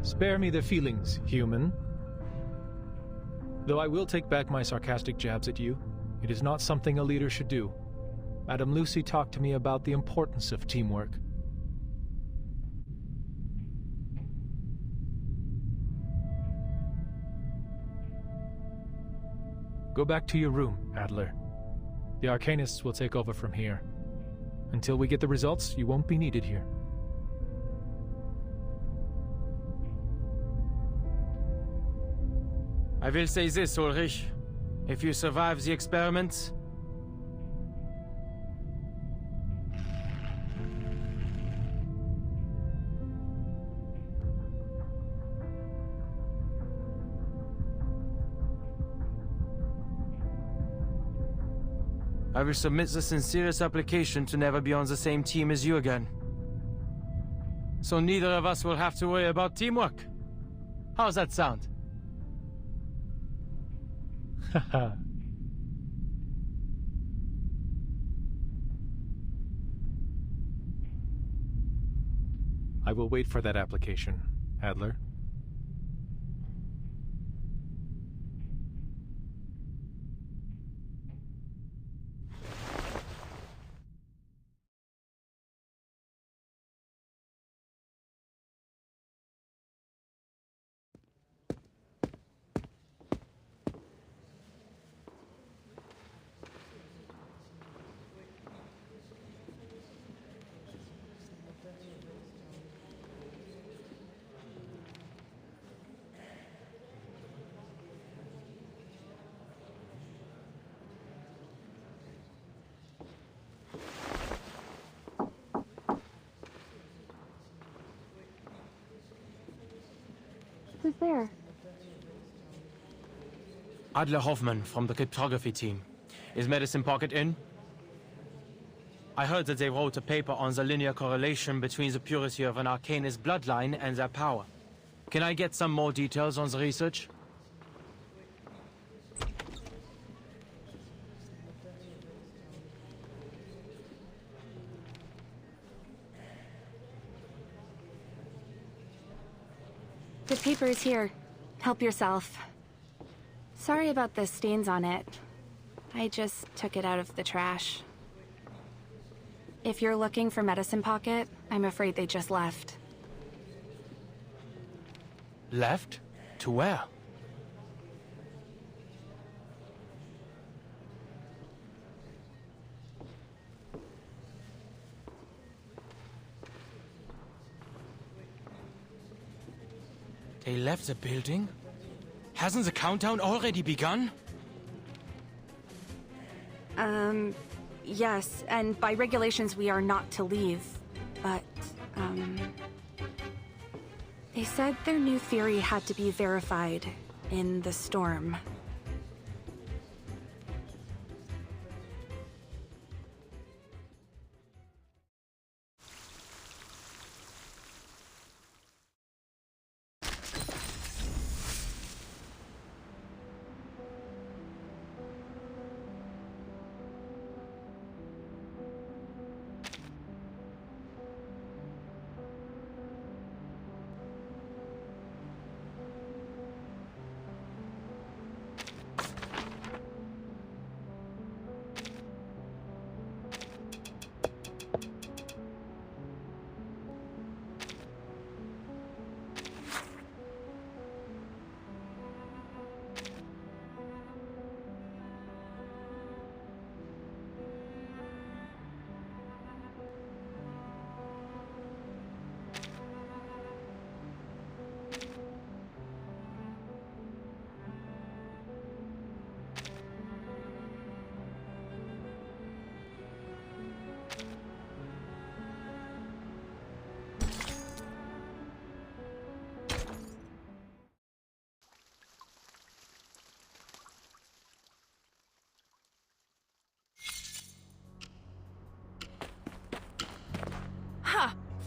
[SPEAKER 10] Spare me the feelings, human. Though I will take back my sarcastic jabs at you, it is not something a leader should do. Madame Lucy talked to me about the importance of teamwork. Go back to your room, Adler. The Arcanists will take over from here. Until we get the results, you won't be needed here.
[SPEAKER 9] I will say this, Ulrich. If you survive the experiments, I will submit the sincerest application to never be on the same team as you again. So neither of us will have to worry about teamwork. How's that sound?
[SPEAKER 10] I will wait for that application, Adler.
[SPEAKER 3] Who's there?
[SPEAKER 9] Adler Hoffman from the cryptography team. Is Medicine Pocket in? I heard that they wrote a paper on the linear correlation between the purity of an Arcanist bloodline and their power. Can I get some more details on the research?
[SPEAKER 13] The paper is here. Help yourself. Sorry about the stains on it. I just took it out of the trash. If you're looking for Medicine Pocket, I'm afraid they just left.
[SPEAKER 9] Left? To where? They left the building? Hasn't the countdown already begun?
[SPEAKER 13] Yes, and by regulations we are not to leave, but, they said their new theory had to be verified in the storm.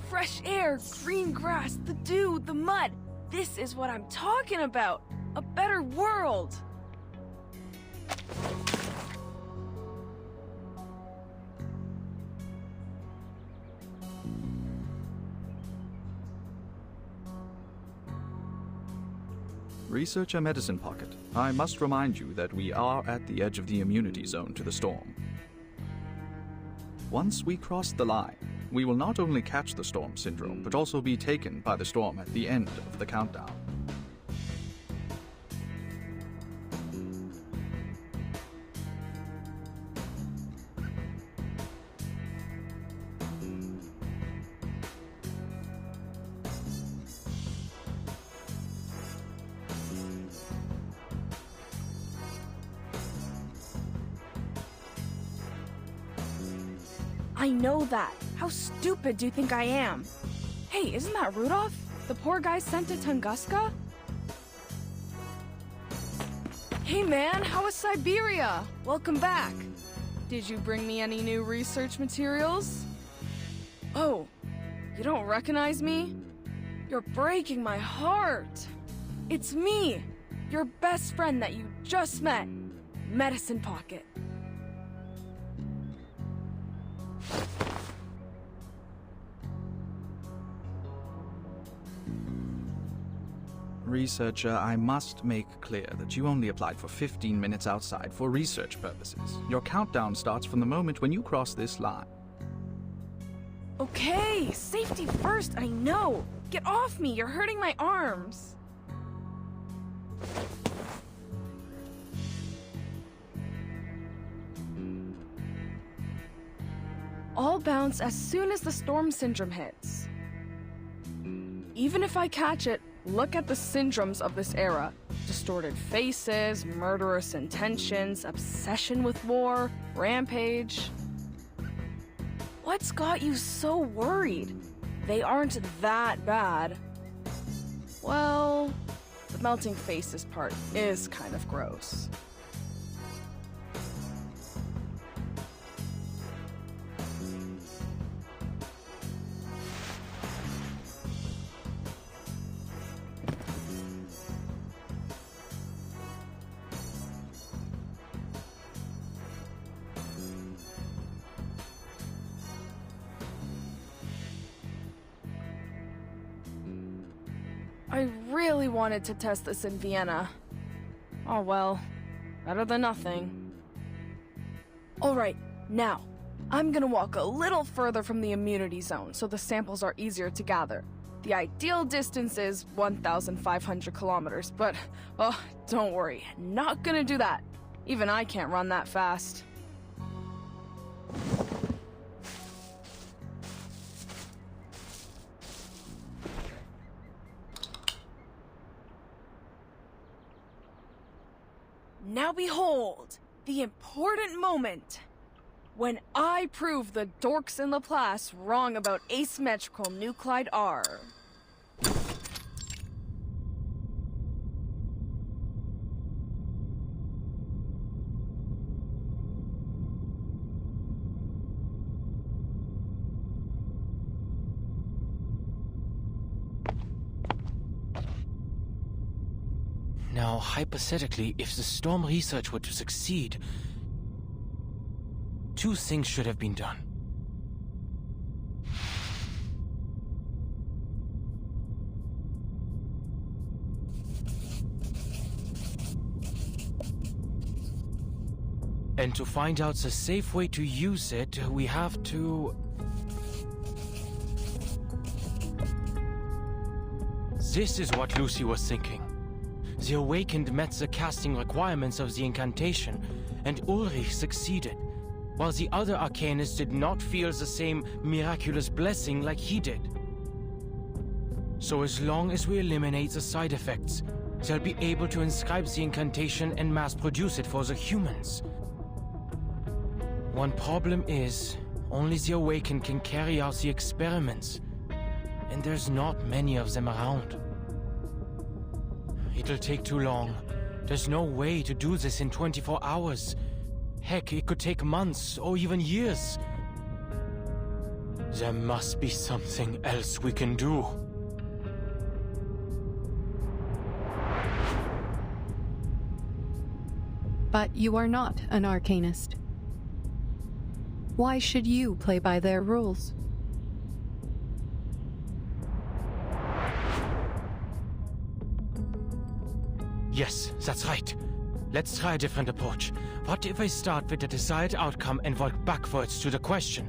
[SPEAKER 14] Fresh air, green grass, the dew, the mud. This is what I'm talking about. A better world.
[SPEAKER 15] Researcher Medicine Pocket, I must remind you that we are at the edge of the immunity zone to the storm. Once we cross the line, we will not only catch the storm syndrome, but also be taken by the storm at the end of the countdown.
[SPEAKER 14] I know that. How stupid do you think I am? Hey, isn't that Rudolph? The poor guy sent to Tunguska? Hey man, how was Siberia? Welcome back. Did you bring me any new research materials? Oh, you don't recognize me? You're breaking my heart. It's me, your best friend that you just met, Medicine Pocket.
[SPEAKER 15] Researcher, I must make clear that you only applied for 15 minutes outside for research purposes. Your countdown starts from the moment when you cross this line.
[SPEAKER 14] Okay, safety first, I know. Get off me, you're hurting my arms. I'll bounce as soon as the storm syndrome hits. Even if I catch it, look at the syndromes of this era. Distorted faces, murderous intentions, obsession with war, rampage. What's got you so worried? They aren't that bad. Well, the melting faces part is kind of gross. I really wanted to test this in Vienna. Oh well, better than nothing. Alright, now, I'm gonna walk a little further from the immunity zone so the samples are easier to gather. The ideal distance is 1,500 kilometers, but, oh, don't worry, not gonna do that. Even I can't run that fast. Now behold, the important moment. When I prove the dorks in Laplace wrong about asymmetrical nuclide R.
[SPEAKER 9] Now, hypothetically, if the storm research were to succeed, two things should have been done. And to find out the safe way to use it, we have to... This is what Lucy was thinking. The Awakened met the casting requirements of the incantation, and Ulrich succeeded, while the other Arcanists did not feel the same miraculous blessing like he did. So as long as we eliminate the side effects, they'll be able to inscribe the incantation and mass-produce it for the humans. One problem is, only the Awakened can carry out the experiments, and there's not many of them around. It'll take too long. There's no way to do this in 24 hours. Heck, it could take months or even years. There must be something else we can do.
[SPEAKER 11] But you are not an Arcanist. Why should you play by their rules?
[SPEAKER 9] Yes, that's right. Let's try a different approach. What if I start with the desired outcome and work backwards to the question?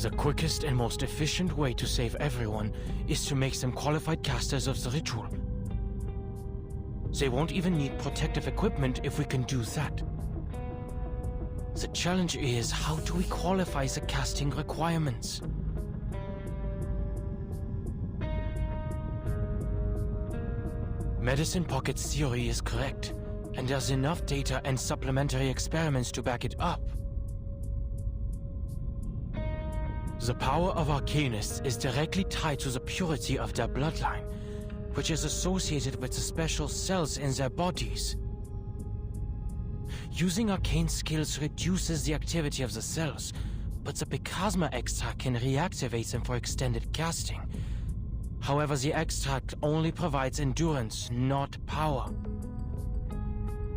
[SPEAKER 9] The quickest and most efficient way to save everyone is to make them qualified casters of the ritual. They won't even need protective equipment if we can do that. The challenge is, how do we qualify the casting requirements? Medicine Pocket's theory is correct, and there's enough data and supplementary experiments to back it up. The power of Arcanists is directly tied to the purity of their bloodline, which is associated with the special cells in their bodies. Using arcane skills reduces the activity of the cells, but the Picasma extract can reactivate them for extended casting. However, the extract only provides endurance, not power.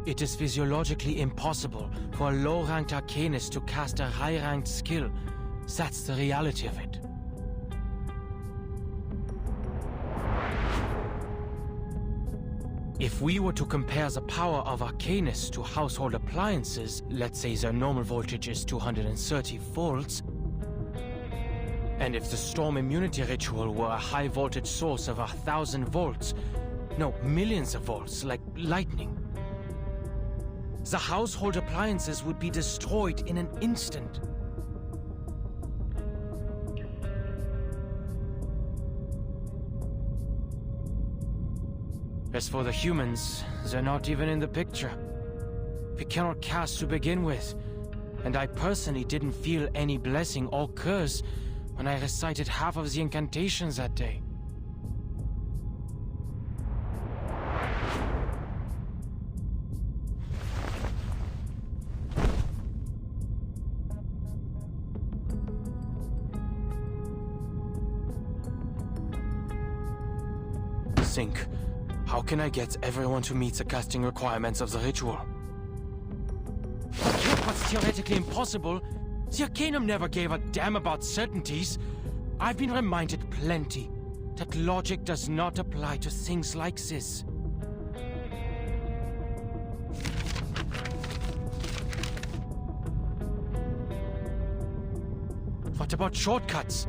[SPEAKER 9] It is physiologically impossible for a low-ranked Arcanist to cast a high-ranked skill. That's the reality of it. If we were to compare the power of Arcanists to household appliances, let's say their normal voltage is 230 volts, and if the storm immunity ritual were a high voltage source of 1,000 volts, no, millions of volts, like lightning, the household appliances would be destroyed in an instant. As for the humans, they're not even in the picture. We cannot cast to begin with, and I personally didn't feel any blessing or curse when I recited half of the incantations that day. Think. How can I get everyone to meet the casting requirements of the ritual? Forget what's theoretically impossible. The Arcanum never gave a damn about certainties. I've been reminded plenty that logic does not apply to things like this. What about shortcuts?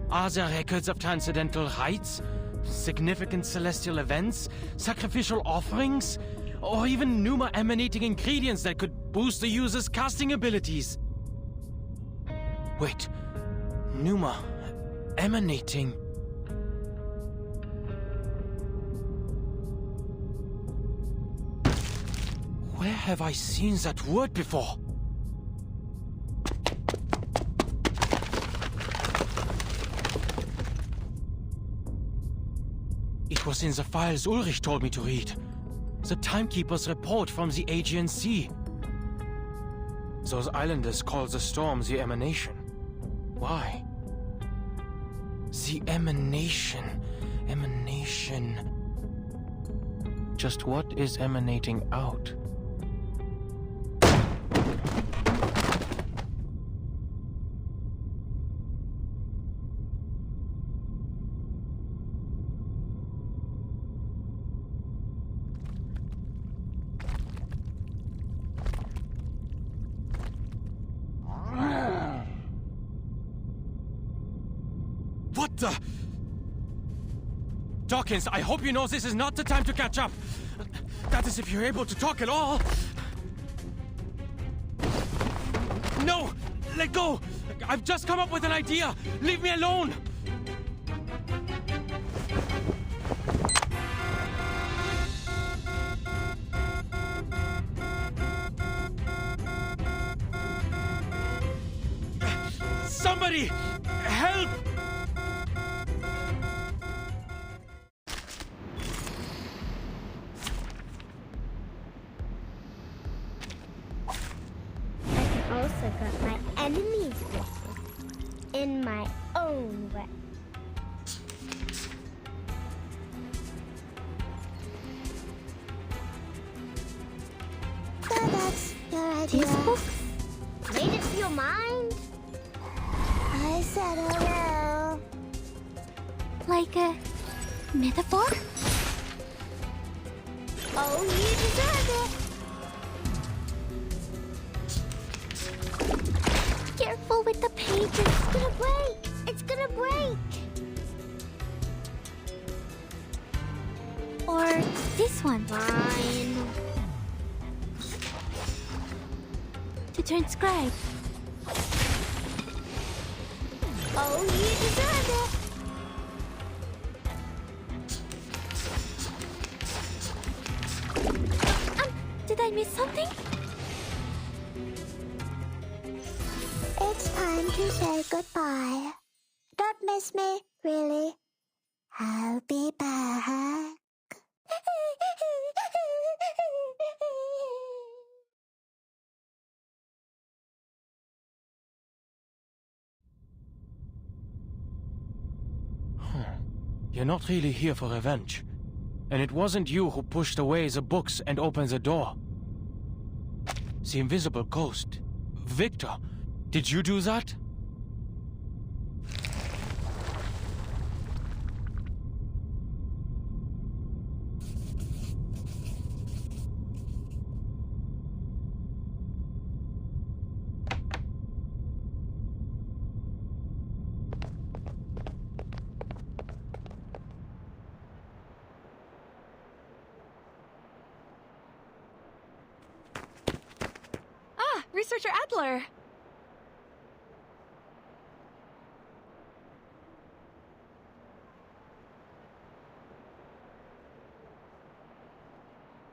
[SPEAKER 9] Are there records of transcendental rites? Significant celestial events? Sacrificial offerings? Or even pneuma-emanating ingredients that could boost the user's casting abilities? Wait. Pneuma-emanating... Where have I seen that word before? It was in the files Ulrich told me to read. The Timekeeper's report from the Aegean Sea. Those islanders call the storm the emanation. Why? The emanation. Emanation. Just what is emanating out? What the? Dawkins, I hope you know this is not the time to catch up. That is if you're able to talk at all. No! Let go! I've just come up with an idea! Leave me alone! Somebody! Help!
[SPEAKER 16] Also got my enemies with me, in my own way. So that's your idea.
[SPEAKER 1] These books?
[SPEAKER 16] Made it to your mind? I said hello.
[SPEAKER 1] Like a metaphor?
[SPEAKER 16] Oh, you deserve it.
[SPEAKER 1] Careful with the pages.
[SPEAKER 16] It's gonna break. It's gonna break.
[SPEAKER 1] Or this one.
[SPEAKER 16] Fine.
[SPEAKER 1] To transcribe.
[SPEAKER 16] Oh, you deserve it.
[SPEAKER 1] Did I miss something?
[SPEAKER 16] It's time to say goodbye. Don't miss me, really. I'll be back.
[SPEAKER 9] You're not really here for revenge. And it wasn't you who pushed away the books and opened the door. The invisible ghost. Victor, did you do that?
[SPEAKER 13] Researcher Adler!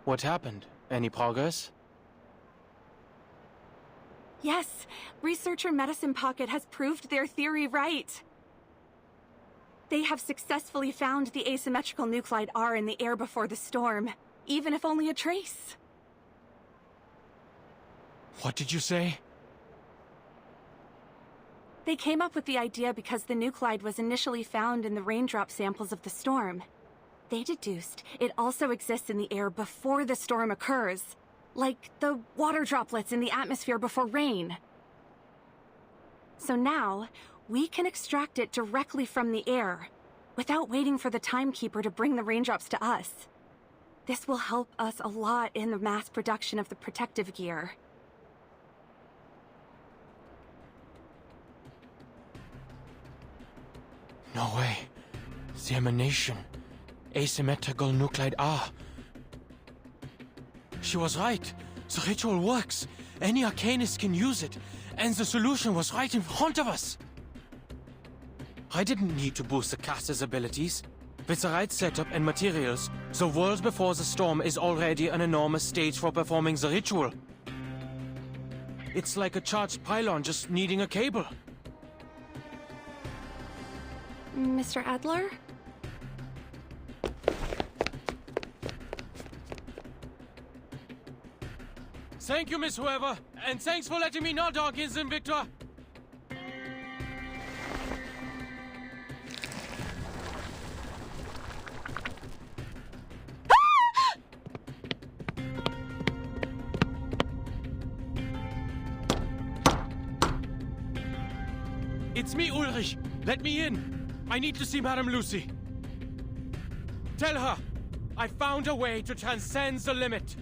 [SPEAKER 9] What happened? Any progress?
[SPEAKER 6] Yes, researcher Medicine Pocket has proved their theory right. They have successfully found the asymmetrical nuclide R in the air before the storm, even if only a trace.
[SPEAKER 9] What did you say?
[SPEAKER 6] They came up with the idea because the nuclide was initially found in the raindrop samples of the storm. They deduced it also exists in the air before the storm occurs, like the water droplets in the atmosphere before rain. So now, we can extract it directly from the air, without waiting for the Timekeeper to bring the raindrops to us. This will help us a lot in the mass production of the protective gear.
[SPEAKER 9] No way. The emanation. Asymmetrical nuclide R. She was right. The ritual works. Any arcanist can use it. And the solution was right in front of us. I didn't need to boost the caster's abilities. With the right setup and materials, the world before the storm is already an enormous stage for performing the ritual. It's like a charged pylon just needing a cable.
[SPEAKER 13] Mr. Adler?
[SPEAKER 9] Thank you, Miss Whoever, and thanks for letting me know, Dawkins and Victor. It's me, Ulrich. Let me in. I need to see Madame Lucy. Tell her, I found a way to transcend the limit.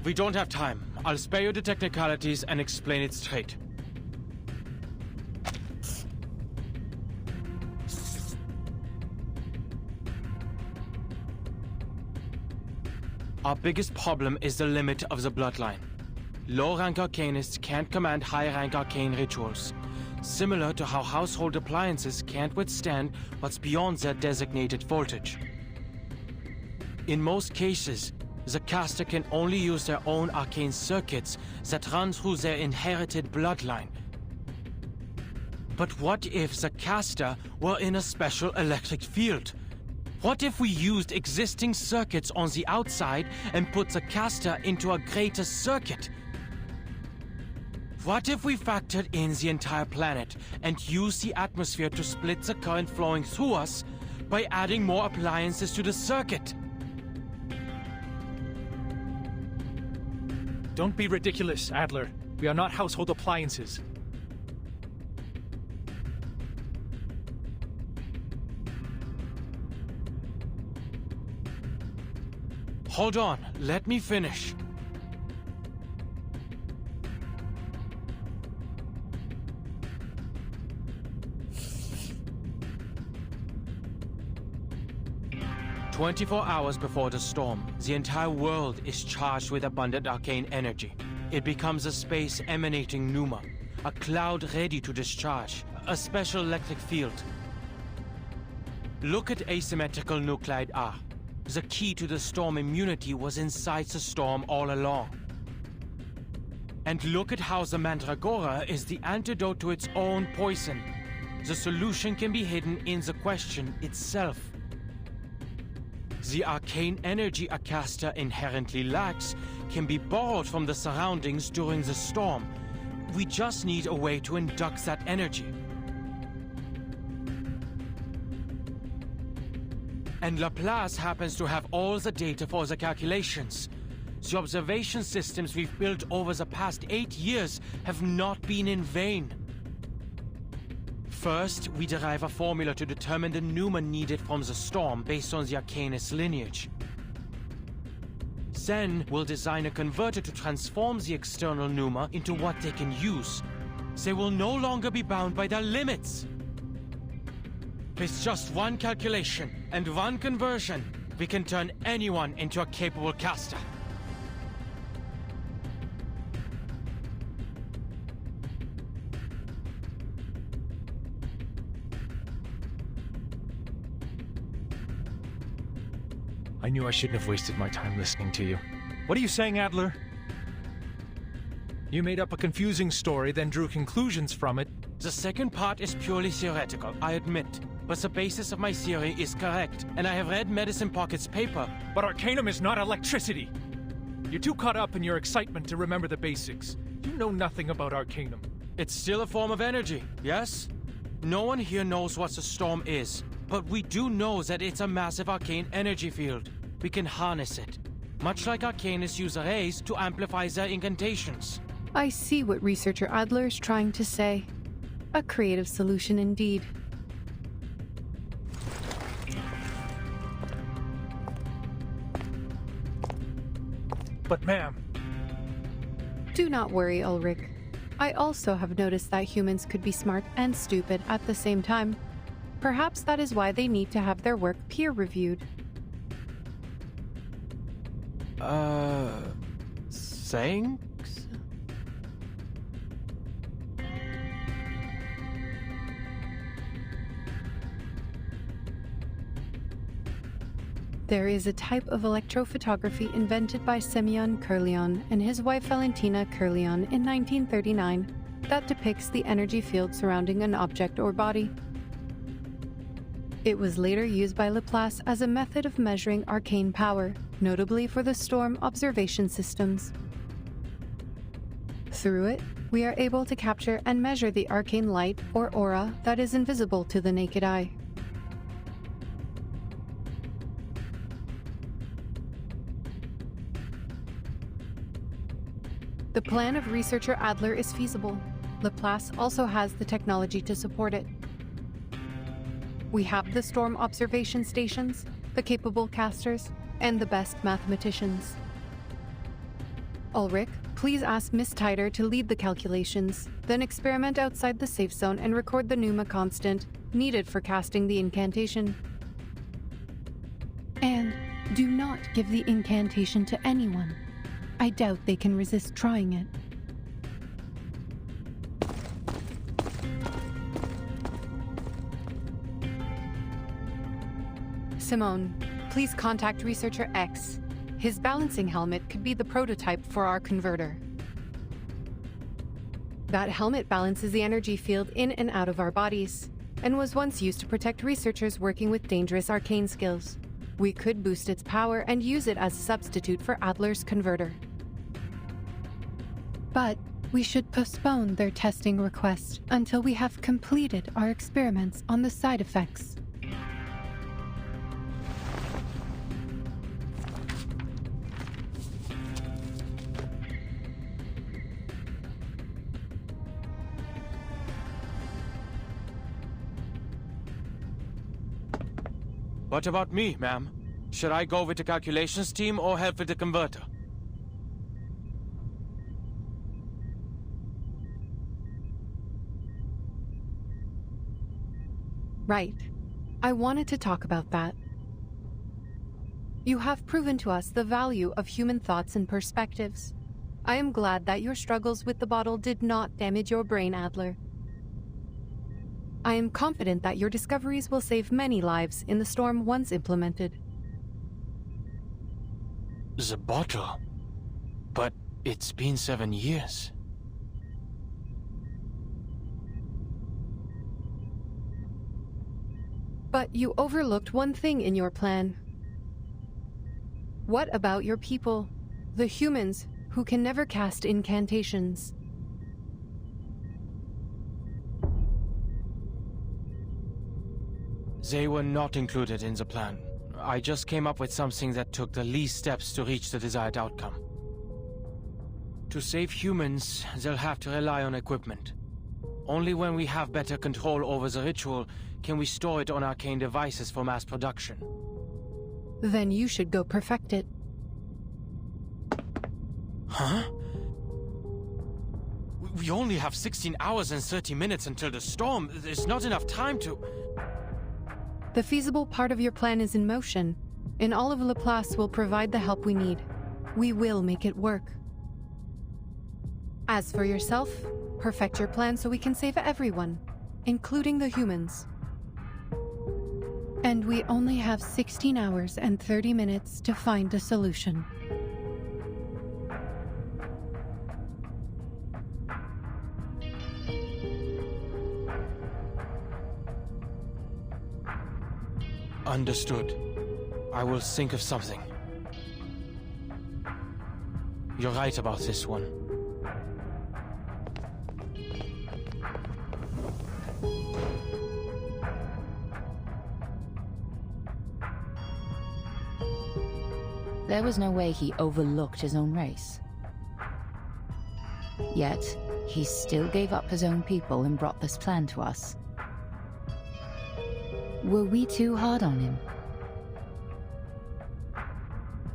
[SPEAKER 9] We don't have time. I'll spare you the technicalities and explain it straight. Our biggest problem is the limit of the bloodline. Low-rank arcanists can't command high-rank arcane rituals, similar to how household appliances can't withstand what's beyond their designated voltage. In most cases, the caster can only use their own arcane circuits that run through their inherited bloodline. But what if the caster were in a special electric field? What if we used existing circuits on the outside and put the caster into a greater circuit? What if we factored in the entire planet and used the atmosphere to split the current flowing through us by adding more appliances to the circuit?
[SPEAKER 10] Don't be ridiculous, Adler. We are not household appliances.
[SPEAKER 9] Hold on, let me finish. "24 hours before the storm, the entire world is charged with abundant arcane energy. It becomes a space emanating pneuma, a cloud ready to discharge, a special electric field. Look at asymmetrical nuclide R. The key to the storm immunity was inside the storm all along. And look at how the Mandragora is the antidote to its own poison. The solution can be hidden in the question itself. The arcane energy a caster inherently lacks can be borrowed from the surroundings during the storm. We just need a way to induct that energy. And Laplace happens to have all the data for the calculations. The observation systems we've built over the past 8 years have not been in vain. First, we derive a formula to determine the pneuma needed from the storm based on the Arcanist lineage. Then, we'll design a converter to transform the external pneuma into what they can use. They will no longer be bound by their limits. With just one calculation and one conversion, we can turn anyone into a capable caster.
[SPEAKER 10] I knew I shouldn't have wasted my time listening to you. What are you saying, Adler? You made up a confusing story, then drew conclusions from it.
[SPEAKER 9] The second part is purely theoretical, I admit. But the basis of my theory is correct, and I have read Medicine Pocket's paper.
[SPEAKER 10] But Arcanum is not electricity! You're too caught up in your excitement to remember the basics. You know nothing about Arcanum.
[SPEAKER 9] It's still a form of energy, yes? No one here knows what the storm is, but we do know that it's a massive arcane energy field. We can harness it, much like arcanists use arrays to amplify their incantations.
[SPEAKER 11] I see what researcher Adler is trying to say. A creative solution indeed.
[SPEAKER 10] But ma'am...
[SPEAKER 11] Do not worry, Ulrich. I also have noticed that humans could be smart and stupid at the same time. Perhaps that is why they need to have their work peer-reviewed.
[SPEAKER 9] Thanks?
[SPEAKER 11] There is a type of electrophotography invented by Semyon Kurlian and his wife Valentina Kurlian in 1939 that depicts the energy field surrounding an object or body. It was later used by Laplace as a method of measuring arcane power, notably for the storm observation systems. Through it, we are able to capture and measure the arcane light or aura that is invisible to the naked eye. The plan of researcher Adler is feasible. Laplace also has the technology to support it. We have the storm observation stations, the capable casters, and the best mathematicians. Ulrich, please ask Miss Tider to lead the calculations, then experiment outside the safe zone and record the pneuma constant needed for casting the incantation. And do not give the incantation to anyone. I doubt they can resist trying it. Simone, please contact Researcher X. His balancing helmet could be the prototype for our converter. That helmet balances the energy field in and out of our bodies, and was once used to protect researchers working with dangerous arcane skills. We could boost its power and use it as a substitute for Adler's converter. But we should postpone their testing request until we have completed our experiments on the side effects.
[SPEAKER 9] What about me, ma'am? Should I go with the calculations team or help with the converter?
[SPEAKER 11] Right. I wanted to talk about that. You have proven to us the value of human thoughts and perspectives. I am glad that your struggles with the bottle did not damage your brain, Adler. I am confident that your discoveries will save many lives in the storm once implemented.
[SPEAKER 9] The bottle? But it's been 7 years.
[SPEAKER 11] But you overlooked one thing in your plan. What about your people, the humans who can never cast incantations?
[SPEAKER 9] They were not included in the plan. I just came up with something that took the least steps to reach the desired outcome. To save humans, they'll have to rely on equipment. Only when we have better control over the ritual can we store it on arcane devices for mass production.
[SPEAKER 11] Then you should go perfect it.
[SPEAKER 9] Huh? We only have 16 hours and 30 minutes until the storm. There's not enough time to...
[SPEAKER 11] The feasible part of your plan is in motion, and all of Laplace will provide the help we need. We will make it work. As for yourself, perfect your plan so we can save everyone, including the humans. And we only have 16 hours and 30 minutes to find a solution.
[SPEAKER 9] Understood. I will think of something. You're right about this one.
[SPEAKER 12] There was no way he overlooked his own race. Yet, he still gave up his own people and brought this plan to us. Were we too hard on him?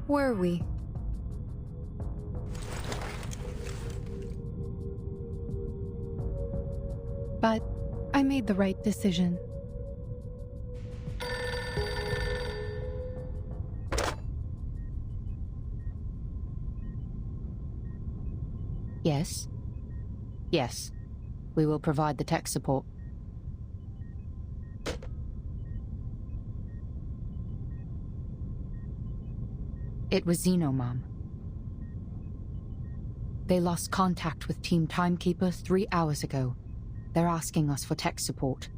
[SPEAKER 11] Were we? But I made the right decision.
[SPEAKER 12] Yes. Yes. We will provide the tech support. It was Xeno, Mom. They lost contact with Team Timekeeper 3 hours ago. They're asking us for tech support.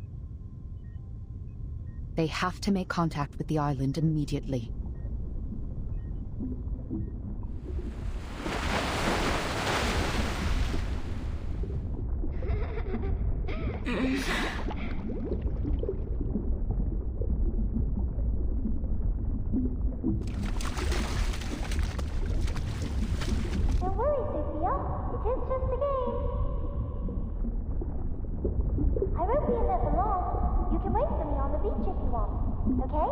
[SPEAKER 12] They have to make contact with the island immediately.
[SPEAKER 16] Don't worry, Sophia. It is just a game. I won't be in there for long. You can wait for me on the beach if you want, okay?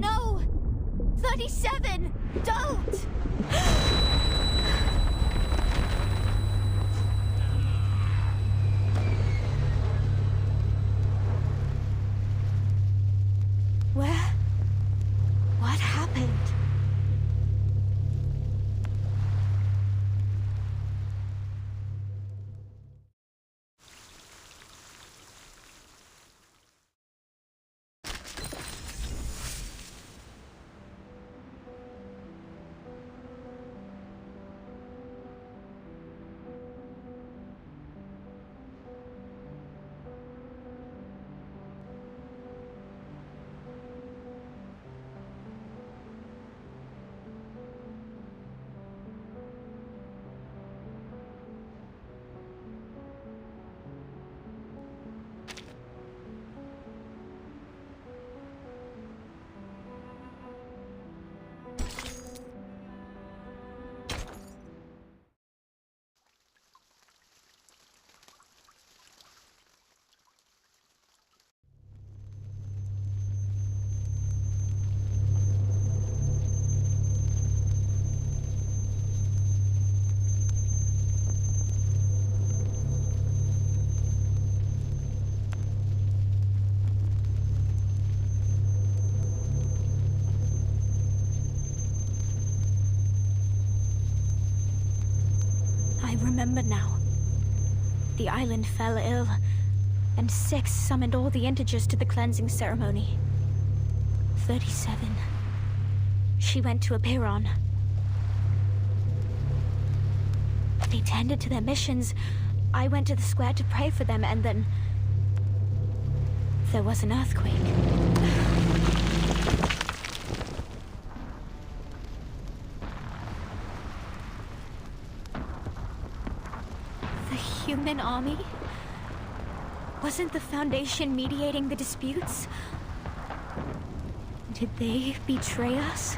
[SPEAKER 1] No! 37! Don't!
[SPEAKER 3] Where? What happened? I remember now. The island fell ill, and 6 summoned all the integers to the cleansing ceremony. 37. She went to Apiron. They tended to their missions. I went to the square to pray for them, and then there was an earthquake. Human army? Wasn't the Foundation mediating the disputes? Did they betray us?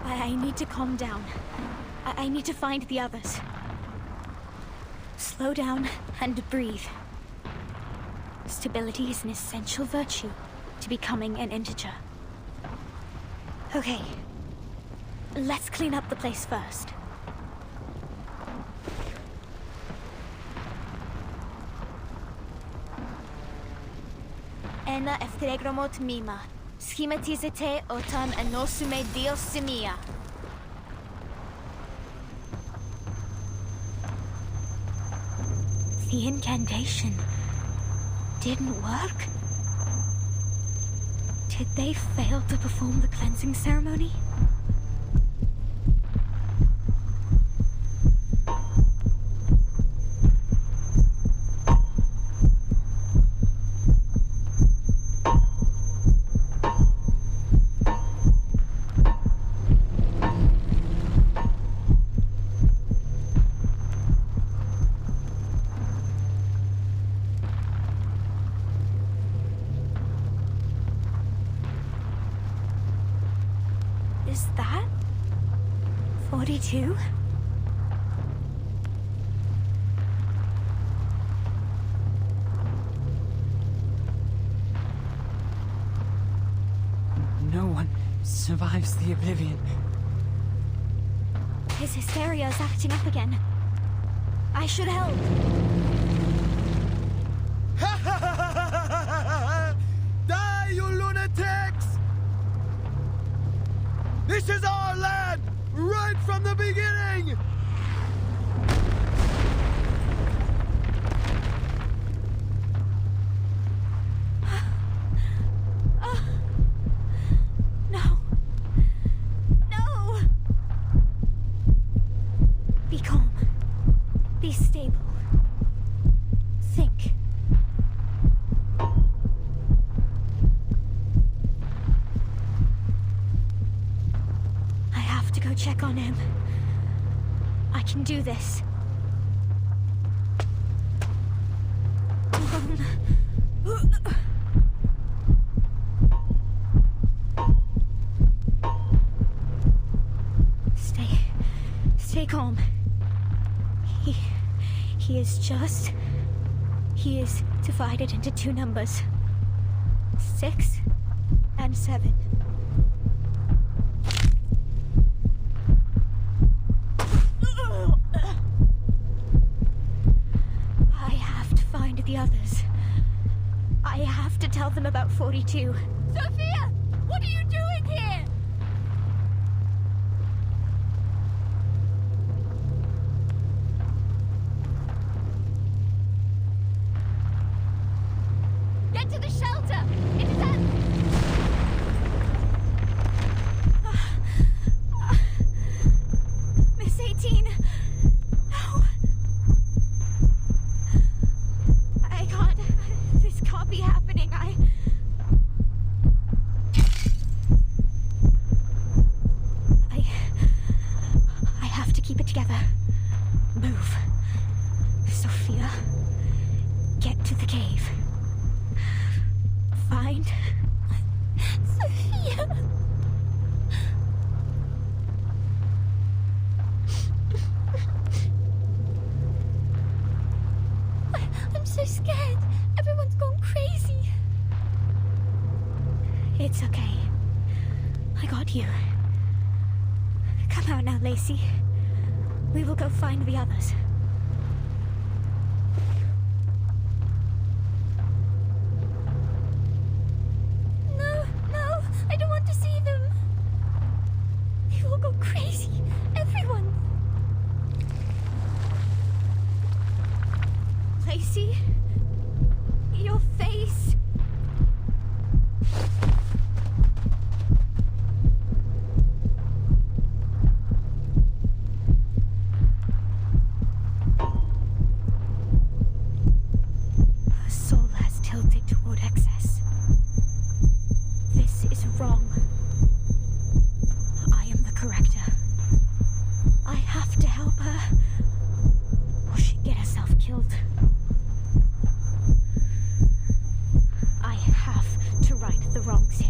[SPEAKER 3] I need to calm down. I need to find the others. Slow down and breathe. Stability is an essential virtue to becoming an integer. Okay. Let's clean up the place first. Ena eftegromot mima. Schematizete otan anosume dios semia. The incantation didn't work? Did they fail to perform the cleansing ceremony? Is that 42?
[SPEAKER 12] No one survives the oblivion.
[SPEAKER 3] His hysteria is acting up again. I should help.
[SPEAKER 4] Die, you lunatics! This is our land! Right from the beginning!
[SPEAKER 3] No. No! Be calm. Be stable. Think. I have to go check on him. I can do this. Stay calm. He is divided into two numbers. 6 and 7. I have to find the others. I have to tell them about 42.
[SPEAKER 17] Sophia! What are you doing here? Get to the shelter! It is at...
[SPEAKER 3] Miss 18. No. I can't. This can't be happening. I have to keep it together. Move. Sophia. Get to the cave. Find Sophia. I'm so scared. Everyone's gone crazy. It's okay. I got you. Come out now, Lacey. We will go find the others. No, I don't want to see them. They will go crazy. Everyone. Lacey, your face. Her soul has tilted toward excess. This is wrong. I am the corrector. I have to help her, or she'd get herself killed. I have to right the wrongs here.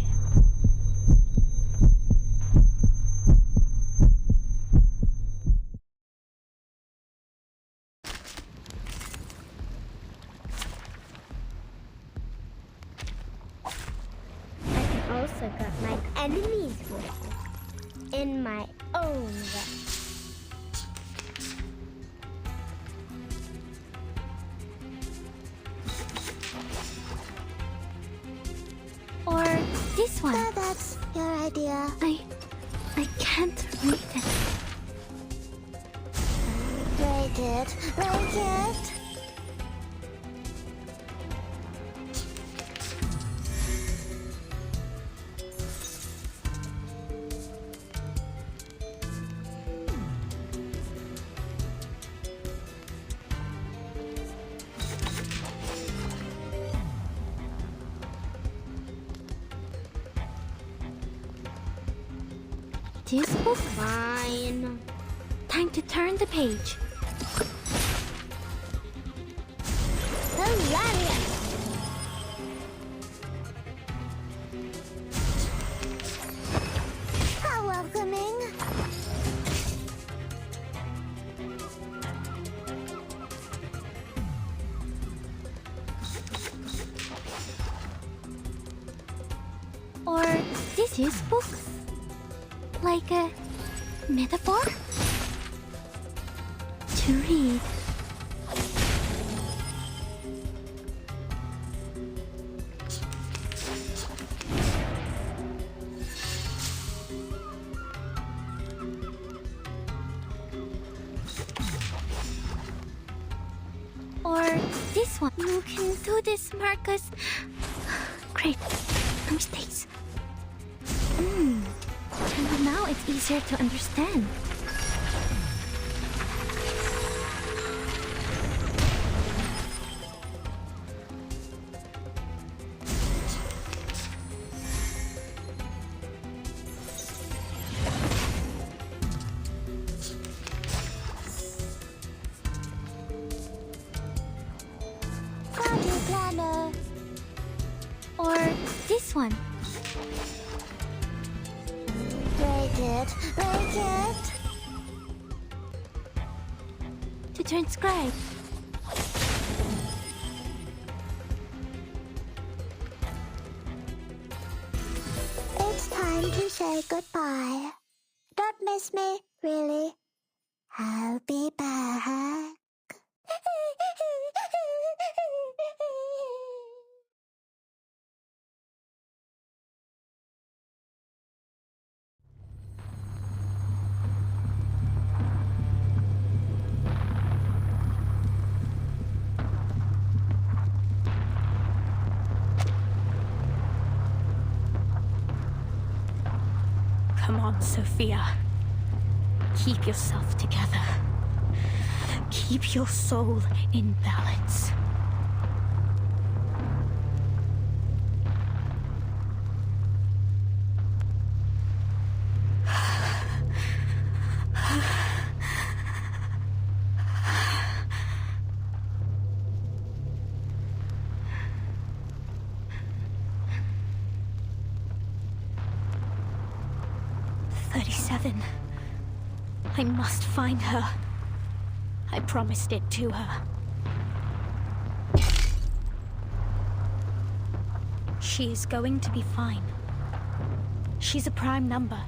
[SPEAKER 16] I also got my enemies with me in my own way.
[SPEAKER 1] Or this one.
[SPEAKER 16] So that's your idea.
[SPEAKER 1] I can't read it.
[SPEAKER 16] Rate it.
[SPEAKER 1] this book?
[SPEAKER 16] Fine.
[SPEAKER 1] Time to turn the page.
[SPEAKER 16] Hilarious. How welcoming.
[SPEAKER 1] Or this is book? Like a metaphor? To read. Or this one. You can do this, Marcus. Great. No mistakes. And now it's easier to understand.
[SPEAKER 16] Party planner.
[SPEAKER 1] Or this one.
[SPEAKER 16] Break it. Break it.
[SPEAKER 1] To transcribe.
[SPEAKER 16] It's time to say goodbye. Don't miss me, really. I'll be back.
[SPEAKER 3] Come on, Sophia. Keep yourself together. Keep your soul in balance. I must find her. I promised it to her. She is going to be fine. She's a prime number,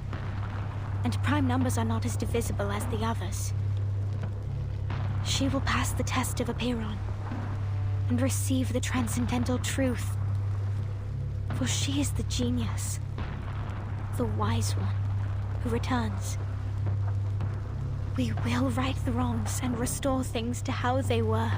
[SPEAKER 3] and prime numbers are not as divisible as the others. She will pass the test of Apiron and receive the transcendental truth. For she is the genius, the wise one, who returns. We will right the wrongs and restore things to how they were.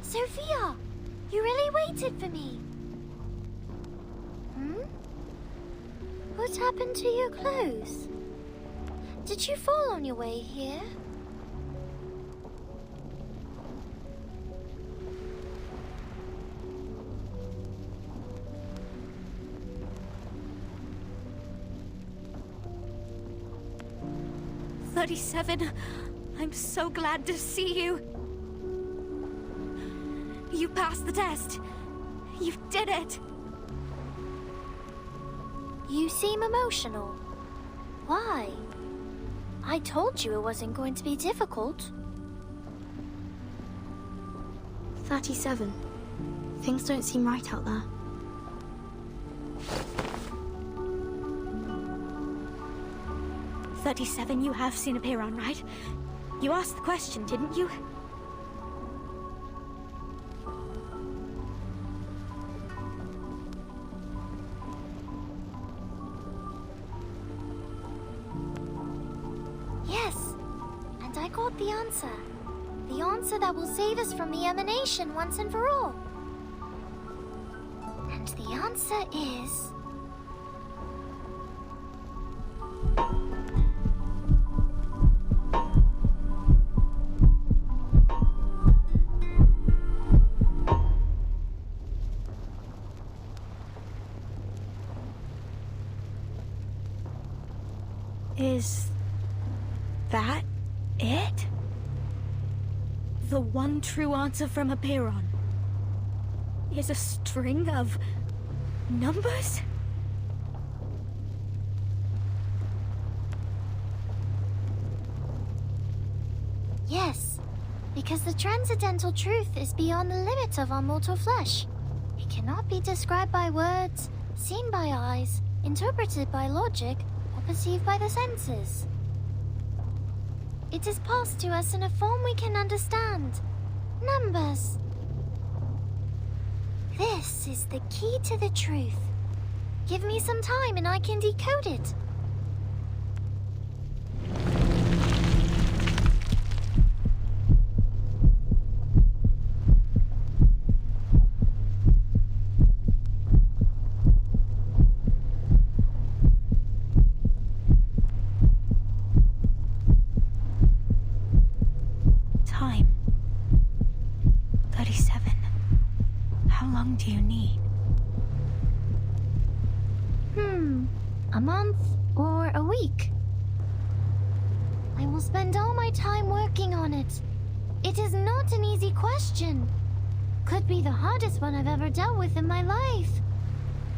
[SPEAKER 1] Sophia! You really waited for me! What happened to your clothes? Did you fall on your way here?
[SPEAKER 3] "37, I'm so glad to see you. You passed the test. You did it.
[SPEAKER 1] You seem emotional. Why? I told you it wasn't going to be difficult.
[SPEAKER 3] 37. Things don't seem right out there. "37, you have seen Apiron, right? You asked the question, didn't you?"
[SPEAKER 1] the answer. The answer that will save us from the emanation once and for all. And the answer is...
[SPEAKER 3] Is that it? The one true answer from Apiron is a string of numbers?
[SPEAKER 1] Yes, because the transcendental truth is beyond the limits of our mortal flesh. It cannot be described by words, seen by eyes, interpreted by logic, or perceived by the senses. It is passed to us in a form we can understand. Numbers. This is the key to the truth. Give me some time and I can decode it.
[SPEAKER 3] Time. 37. How long do you need?
[SPEAKER 1] A month or a week. I will spend all my time working on it. It is not an easy question. Could be the hardest one I've ever dealt with in my life.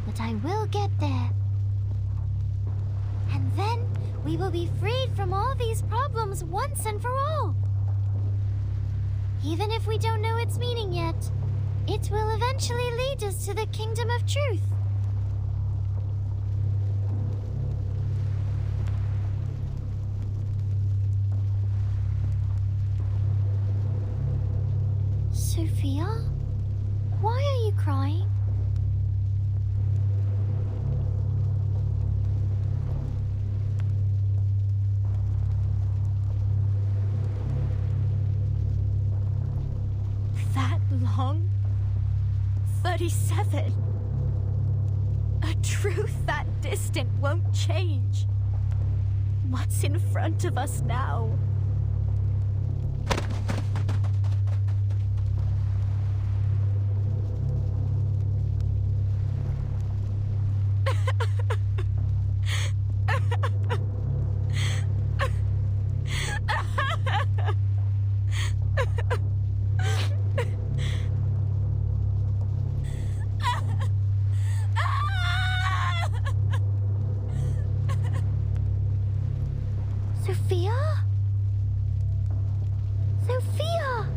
[SPEAKER 1] But I will get there. And then we will be freed from all these problems once and for all. Even if we don't know its meaning yet, it will eventually lead us to the kingdom of truth. Sophia? Why are you crying?
[SPEAKER 3] That long? 37. A truth that distant won't change. What's in front of us now?
[SPEAKER 1] Sophia? Sophia!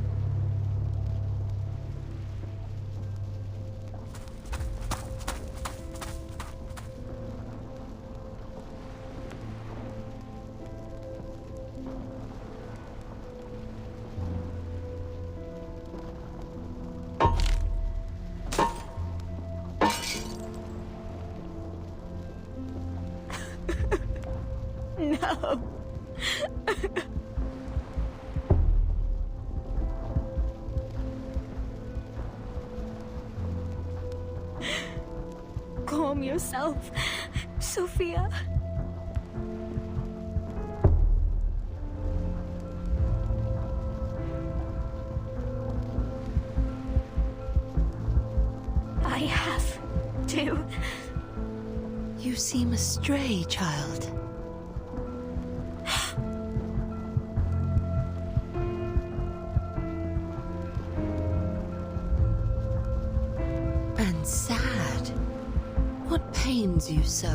[SPEAKER 3] No. Calm yourself, Sophia. I have to.
[SPEAKER 18] You seem astray, child. And sad. What pains you so?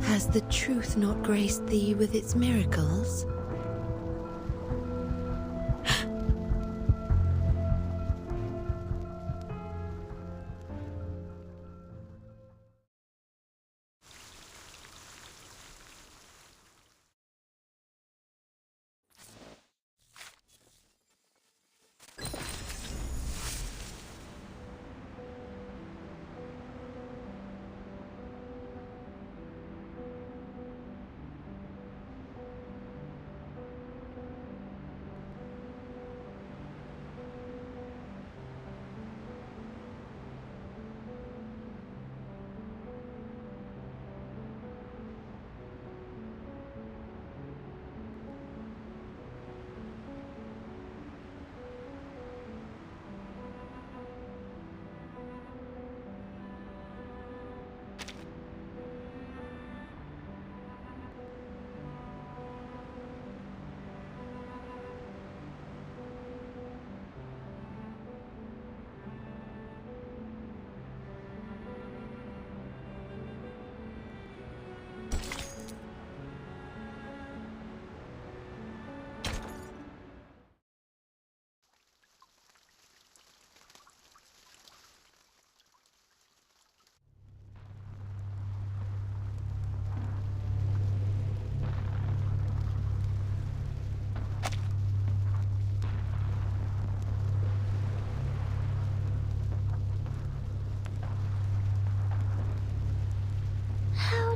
[SPEAKER 18] Has the truth not graced thee with its miracles?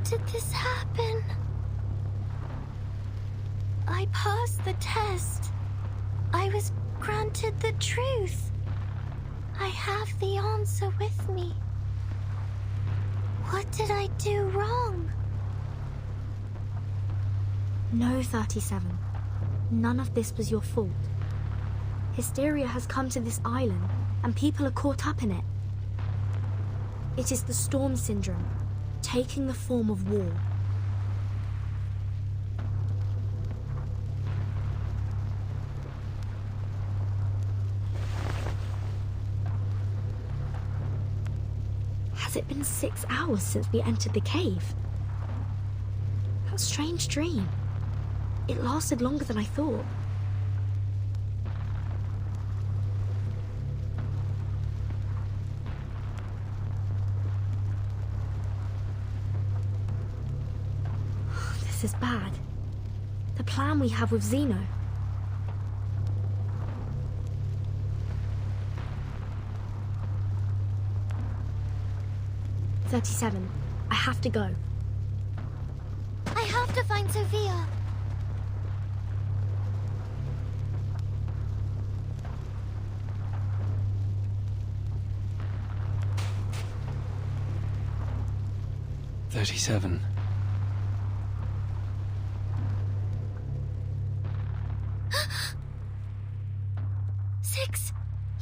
[SPEAKER 1] did this happen? I passed the test. I was granted the truth. I have the answer with me. What did I do wrong?
[SPEAKER 3] No, 37. None of this was your fault. Hysteria has come to this island, and people are caught up in it. It is the Storm Syndrome, taking the form of war. Has it been 6 hours since we entered the cave? That strange dream. It lasted longer than I thought. This is bad. The plan we have with Zeno. "37. I have to go.
[SPEAKER 1] I have to find Sophia.
[SPEAKER 4] "37.
[SPEAKER 1] Six,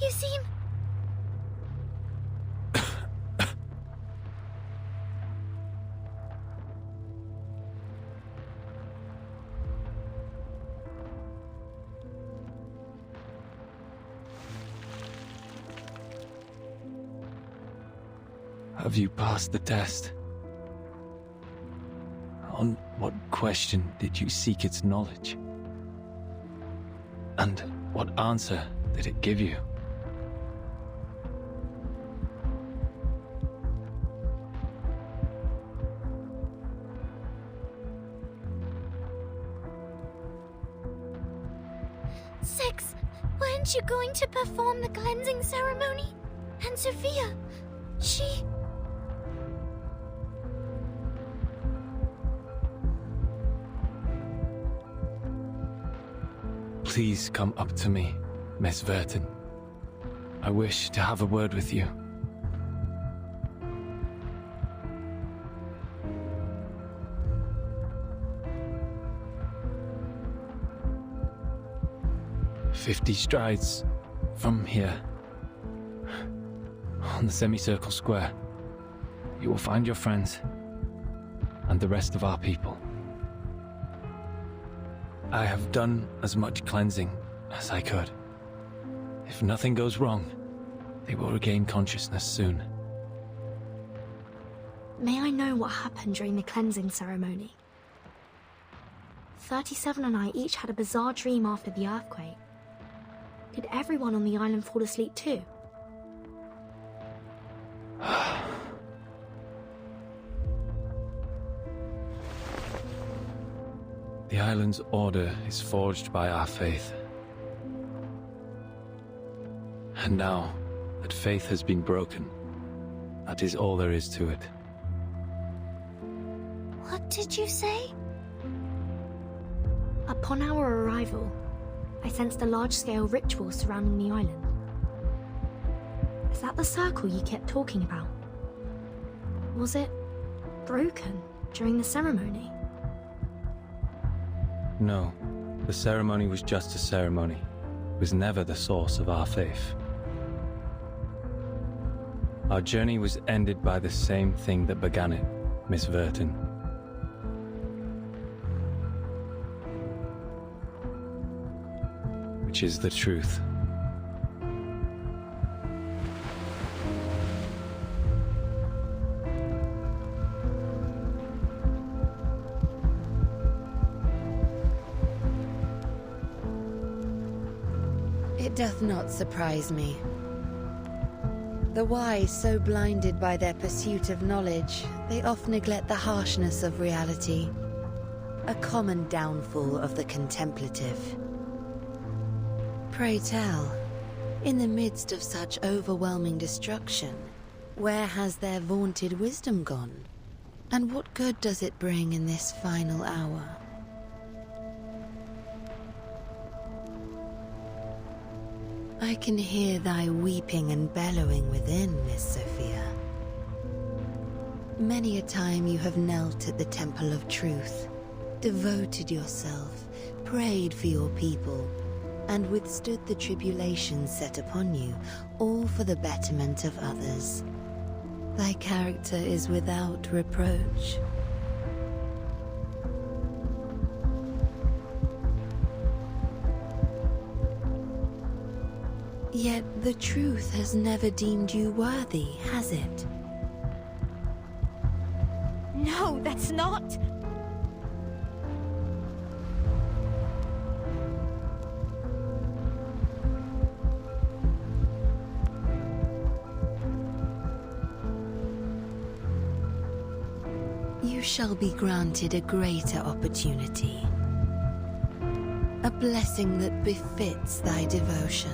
[SPEAKER 1] you seem...
[SPEAKER 19] Have you passed the test? On what question did you seek its knowledge? And what answer did it give you?
[SPEAKER 1] Six, weren't you going to perform the cleansing ceremony? And Sophia, she...
[SPEAKER 19] Please come up to me, Miss Verton. I wish to have a word with you. "50 strides from here, on the semicircle square, you will find your friends and the rest of our people. I have done as much cleansing as I could. If nothing goes wrong, they will regain consciousness soon."
[SPEAKER 3] May I know what happened during the cleansing ceremony? 37 and I each had a bizarre dream after the earthquake. Did everyone on the island fall asleep too?
[SPEAKER 19] The island's order is forged by our faith. And now that faith has been broken, that is all there is to it.
[SPEAKER 1] What did you say?
[SPEAKER 3] Upon our arrival, I sensed a large-scale ritual surrounding the island. Is that the circle you kept talking about? Was it broken during the ceremony?
[SPEAKER 19] No, the ceremony was just a ceremony. It was never the source of our faith. Our journey was ended by the same thing that began it, Miss Verton. Which is the truth.
[SPEAKER 18] It doth not surprise me. The wise, so blinded by their pursuit of knowledge, they oft neglect the harshness of reality. A common downfall of the contemplative. Pray tell, in the midst of such overwhelming destruction, where has their vaunted wisdom gone? And what good does it bring in this final hour? I can hear thy weeping and bellowing within, Miss Sophia. Many a time you have knelt at the Temple of Truth, devoted yourself, prayed for your people, and withstood the tribulations set upon you, all for the betterment of others. Thy character is without reproach. Yet the truth has never deemed you worthy, has it?
[SPEAKER 17] No, that's not...
[SPEAKER 18] You shall be granted a greater opportunity. A blessing that befits thy devotion.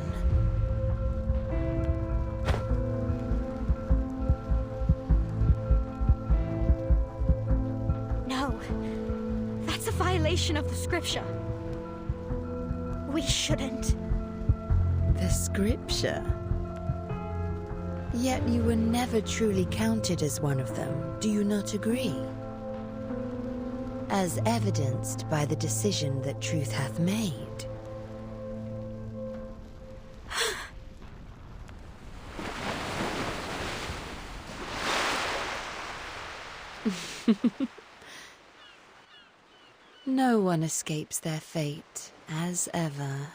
[SPEAKER 17] No. That's a violation of the scripture. We shouldn't.
[SPEAKER 18] The scripture? Yet you were never truly counted as one of them, do you not agree? As evidenced by the decision that truth hath made. No one escapes their fate, as ever.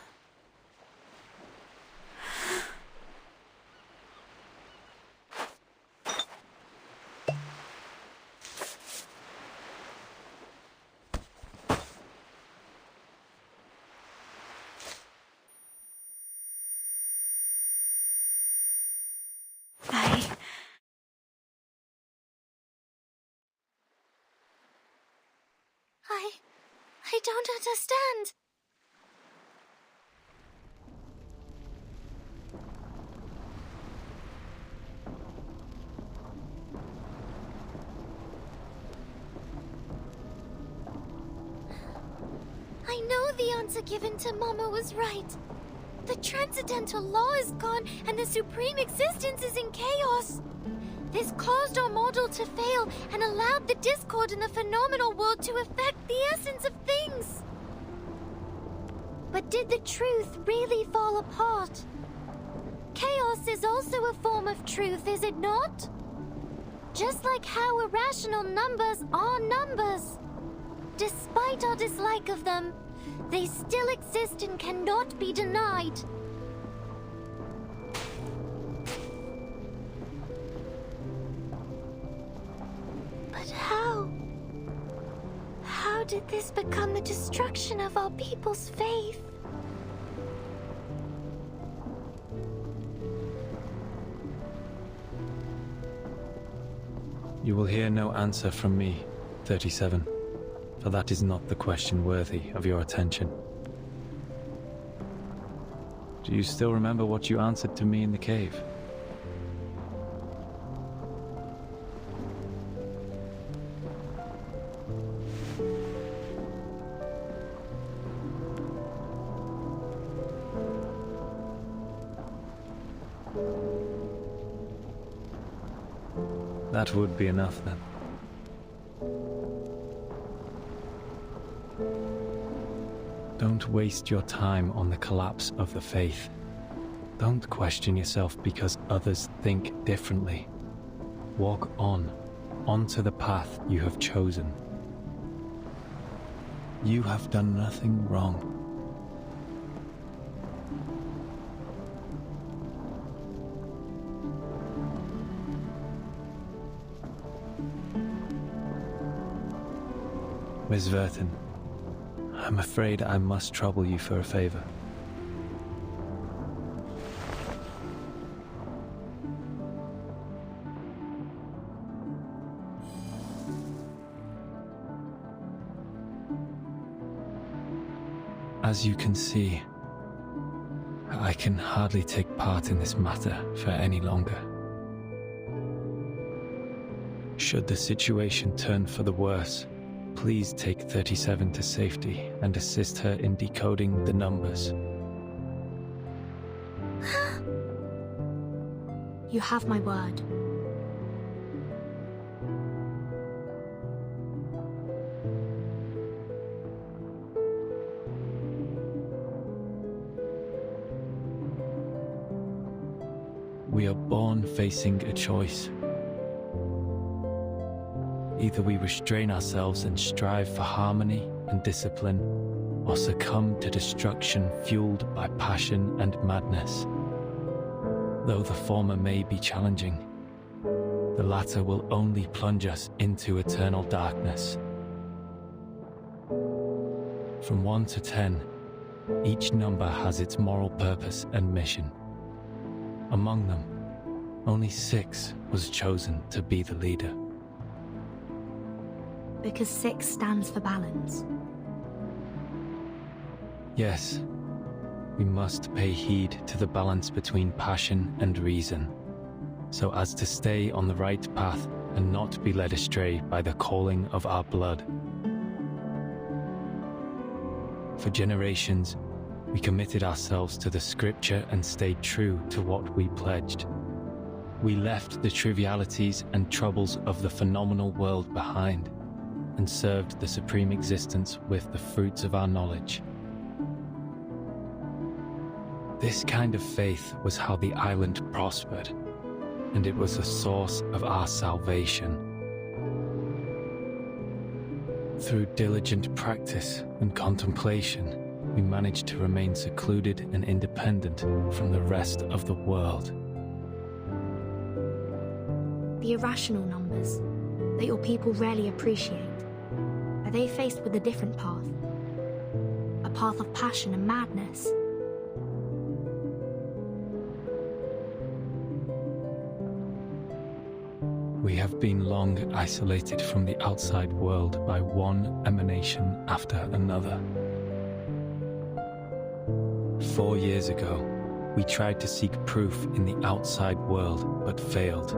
[SPEAKER 1] I don't understand. I know the answer given to Mama was right. The transcendental law is gone and the supreme existence is in chaos. This caused our model to fail and allowed the discord in the phenomenal world to affect the essence of things. But did the truth really fall apart? Chaos is also a form of truth, is it not? Just like how irrational numbers are numbers. Despite our dislike of them, they still exist and cannot be denied. But how? How did this become the destruction of our people's faith?
[SPEAKER 19] You will hear no answer from me, 37, for that is not the question worthy of your attention. Do you still remember what you answered to me in the cave? That would be enough then. Don't waste your time on the collapse of the faith. Don't question yourself because others think differently. Walk on, onto the path you have chosen. You have done nothing wrong. Miss Verton, I'm afraid I must trouble you for a favor. As you can see, I can hardly take part in this matter for any longer. Should the situation turn for the worse, please take 37 to safety and assist her in decoding the numbers.
[SPEAKER 3] You have my word.
[SPEAKER 19] We are born facing a choice. Either we restrain ourselves and strive for harmony and discipline, or succumb to destruction fueled by passion and madness. Though the former may be challenging, the latter will only plunge us into eternal darkness. From 1 to 10, each number has its moral purpose and mission. Among them, only 6 was chosen to be the leader.
[SPEAKER 3] Because 6 stands for balance.
[SPEAKER 19] Yes, we must pay heed to the balance between passion and reason, so as to stay on the right path and not be led astray by the calling of our blood. For generations, we committed ourselves to the scripture and stayed true to what we pledged. We left the trivialities and troubles of the phenomenal world behind and served the supreme existence with the fruits of our knowledge. This kind of faith was how the island prospered, and it was the source of our salvation. Through diligent practice and contemplation, we managed to remain secluded and independent from the rest of the world.
[SPEAKER 3] The irrational numbers that your people rarely appreciate, are they faced with a different path? A path of passion and madness?
[SPEAKER 19] We have been long isolated from the outside world by one emanation after another. 4 years ago, we tried to seek proof in the outside world, but failed.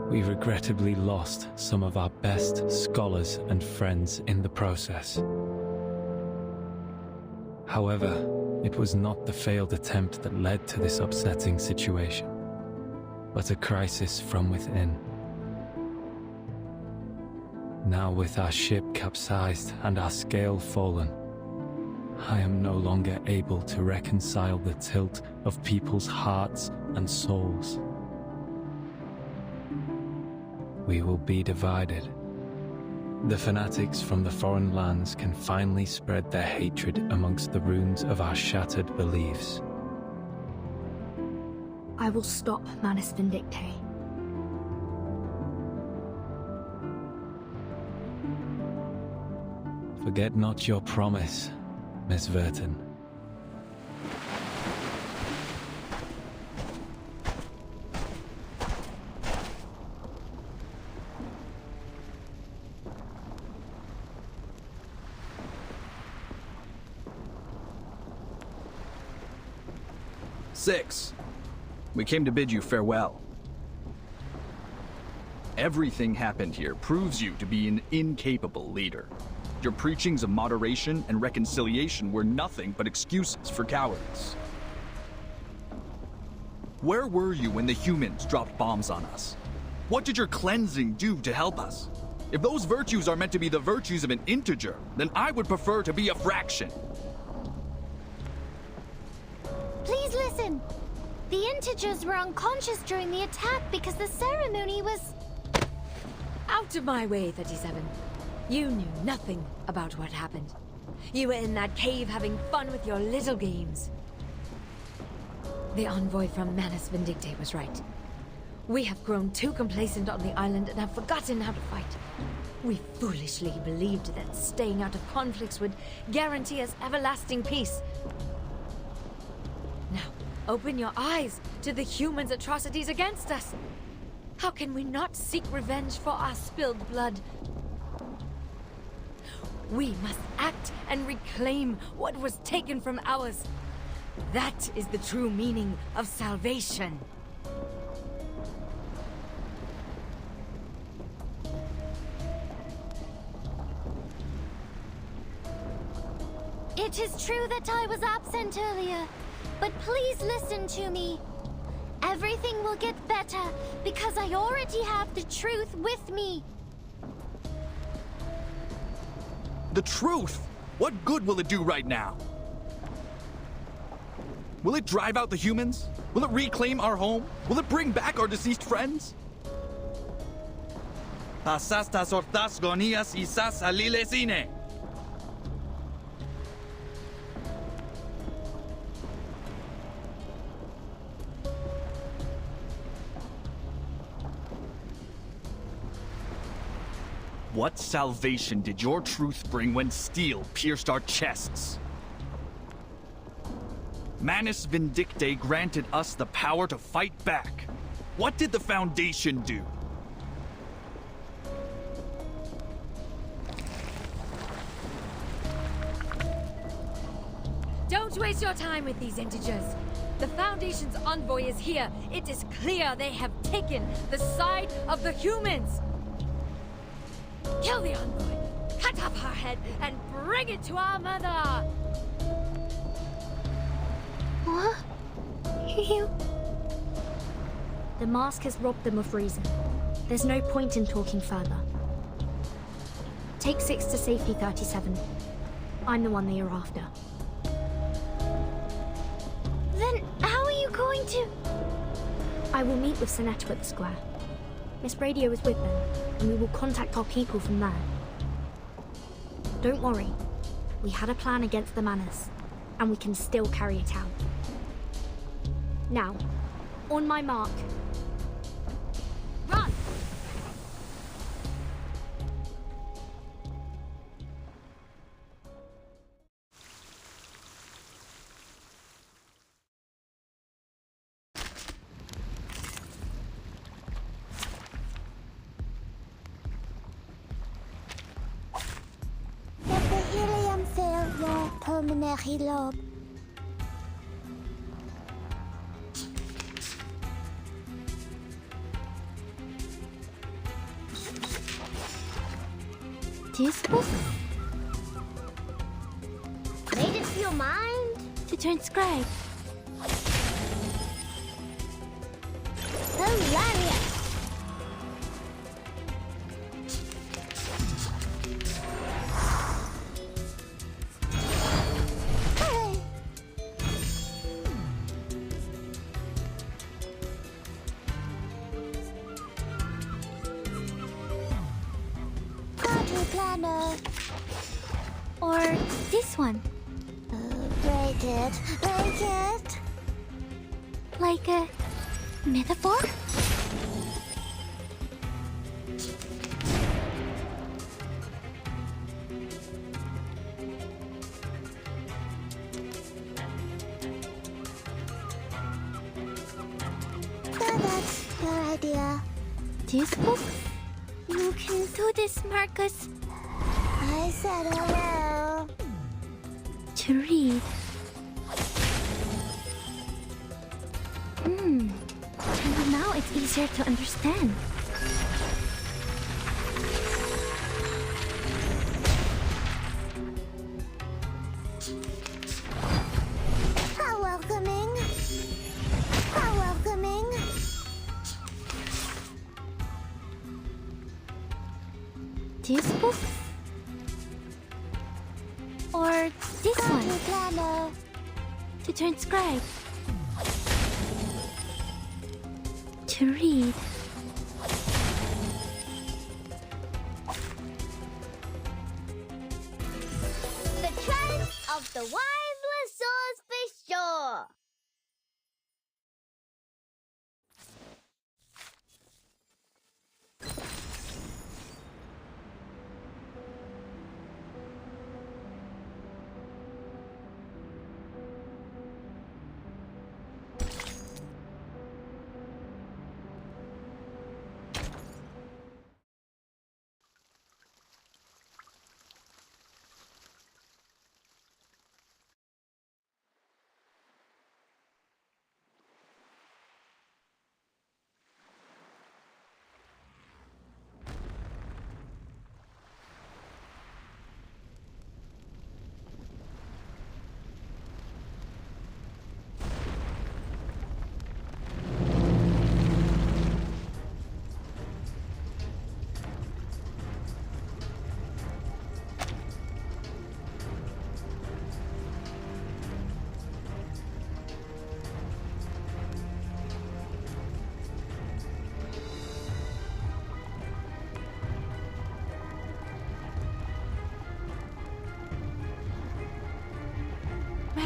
[SPEAKER 19] We regrettably lost some of our best scholars and friends in the process. However, it was not the failed attempt that led to this upsetting situation, but a crisis from within. Now with our ship capsized and our scale fallen, I am no longer able to reconcile the tilt of people's hearts and souls. We will be divided. The fanatics from the foreign lands can finally spread their hatred amongst the ruins of our shattered beliefs.
[SPEAKER 3] I will stop Manus Vindictae.
[SPEAKER 19] Forget not your promise, Miss Verton.
[SPEAKER 15] Six, we came to bid you farewell. Everything happened here proves you to be an incapable leader. Your preachings of moderation and reconciliation were nothing but excuses for cowardice. Where were you when the humans dropped bombs on us? What did your cleansing do to help us? If those virtues are meant to be the virtues of an integer, then I would prefer to be a fraction.
[SPEAKER 16] Please listen. The integers were unconscious during the attack because the ceremony was...
[SPEAKER 20] Out of my way, 37. You knew nothing about what happened. You were in that cave having fun with your little games. The envoy from Manus Vindictae was right. We have grown too complacent on the island and have forgotten how to fight. We foolishly believed that staying out of conflicts would guarantee us everlasting peace. Now, open your eyes to the humans' atrocities against us. How can we not seek revenge for our spilled blood? We must act and reclaim what was taken from ours. That is the true meaning of salvation.
[SPEAKER 16] It is true that I was absent earlier, but please listen to me. Everything will get better because I already have the truth with me.
[SPEAKER 15] The truth? What good will it do right now? Will it drive out the humans? Will it reclaim our home? Will it bring back our deceased friends? Pasastas ortas gonias isas alilesine. What salvation did your truth bring when steel pierced our chests? Manus Vindicte granted us the power to fight back. What did the Foundation do?
[SPEAKER 20] Don't waste your time with these integers. The Foundation's envoy is here. It is clear they have taken the side of the humans. Kill the envoy, cut off her head, and bring it to our mother!
[SPEAKER 1] What? You...
[SPEAKER 3] The mask has robbed them of reason. There's no point in talking further. Take 6 to safety, 37. I'm the one they are after.
[SPEAKER 16] Then how are you going to...
[SPEAKER 3] I will meet with Senator at the square. Miss Radio is with them, and we will contact our people from there. Don't worry. We had a plan against the Manus, and we can still carry it out. Now, on my mark. Run!
[SPEAKER 16] Helium failure, pulmonary lobe.
[SPEAKER 1] This book?
[SPEAKER 16] Made it to your mind?
[SPEAKER 1] To transcribe.
[SPEAKER 16] Hilarious! Planner.
[SPEAKER 1] Or this one.
[SPEAKER 16] Break it. Break it.
[SPEAKER 1] Like a metaphor?
[SPEAKER 16] That's your idea.
[SPEAKER 1] This book? You can do this, Marcus.
[SPEAKER 16] I said hello.
[SPEAKER 1] To read. And now it's easier to understand.
[SPEAKER 16] How welcoming. How welcoming.
[SPEAKER 1] This book? Or this one?
[SPEAKER 16] Planner.
[SPEAKER 1] To transcribe. To read.
[SPEAKER 16] The trends of the wise resource for sure.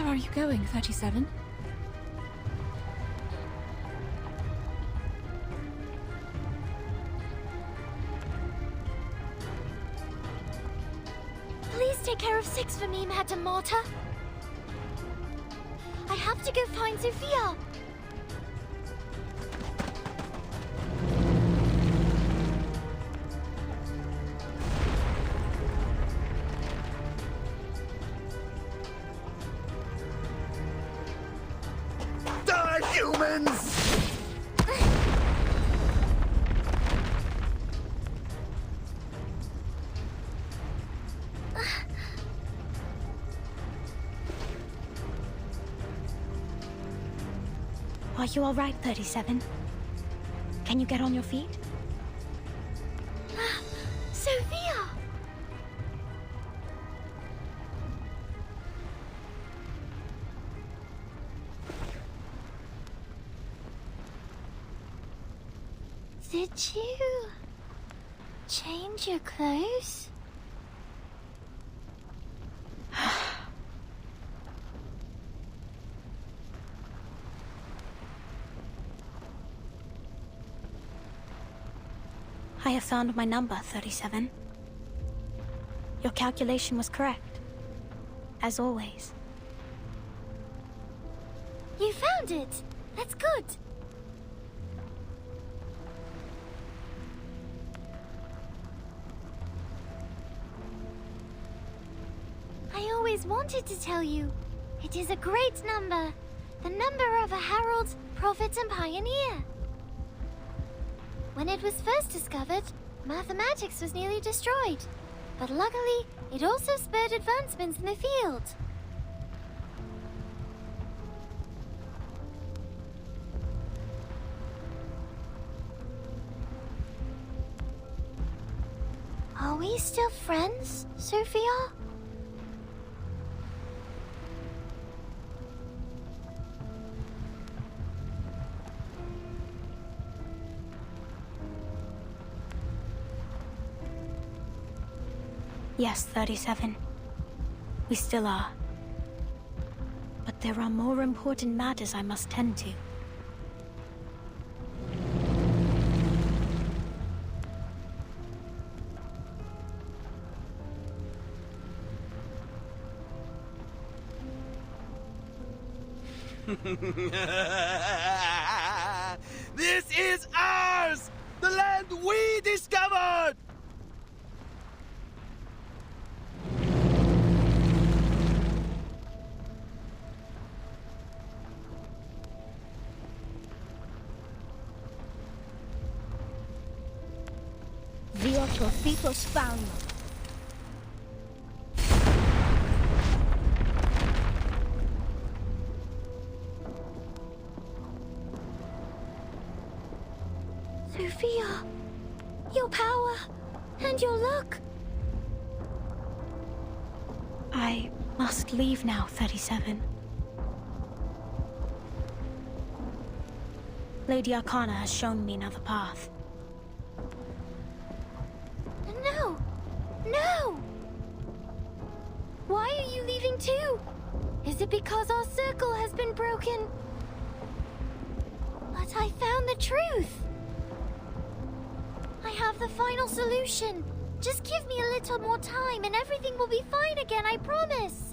[SPEAKER 7] are you going, 37?
[SPEAKER 16] Please take care of 6 for me, Madam Marta. I have to go find Sophia.
[SPEAKER 15] Die, humans!
[SPEAKER 3] Are you all right, 37? Can you get on your feet?
[SPEAKER 16] Sophia! Did you change your clothes?
[SPEAKER 3] I have found my number, 37. Your calculation was correct. As always.
[SPEAKER 16] You found it! That's good! I always wanted to tell you. It is a great number. The number of a herald, prophet, and pioneer. When it was first discovered, mathematics was nearly destroyed. But luckily, it also spurred advancements in the field. Are we still friends, Sophia?
[SPEAKER 3] Yes, 37. We still are. But there are more important matters I must tend to.
[SPEAKER 4] This is ours! The land we discovered!
[SPEAKER 16] The Otrofitos found. Sophia, your power and your luck.
[SPEAKER 3] I must leave now, 37. Lady Arcana has shown me another path.
[SPEAKER 16] No! No! Why are you leaving too? Is it because our circle has been broken? But I found the truth! I have the final solution. Just give me a little more time and everything will be fine again, I promise!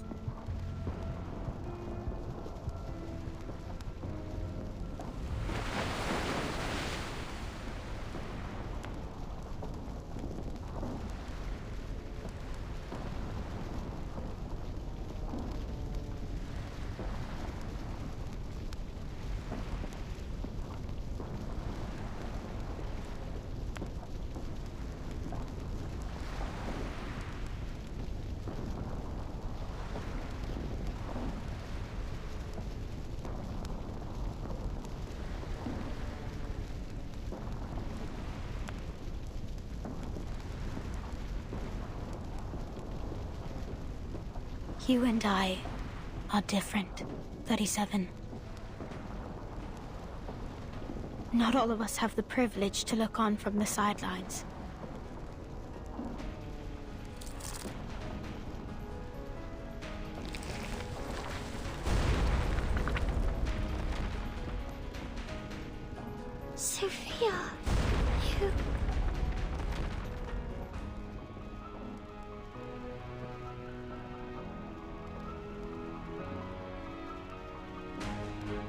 [SPEAKER 3] You and I are different, 37. Not all of us have the privilege to look on from the sidelines.
[SPEAKER 16] Sophia, you...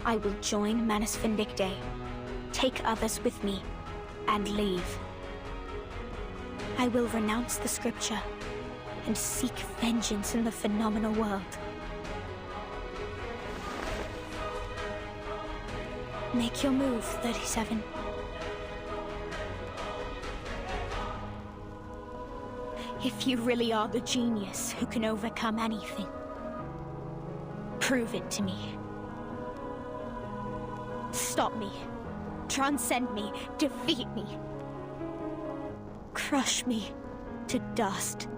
[SPEAKER 3] I will join Manus Vindicte, take others with me, and leave. I will renounce the scripture and seek vengeance in the phenomenal world. Make your move, 37. If you really are the genius who can overcome anything, prove it to me. Stop me, transcend me, defeat me, crush me to dust.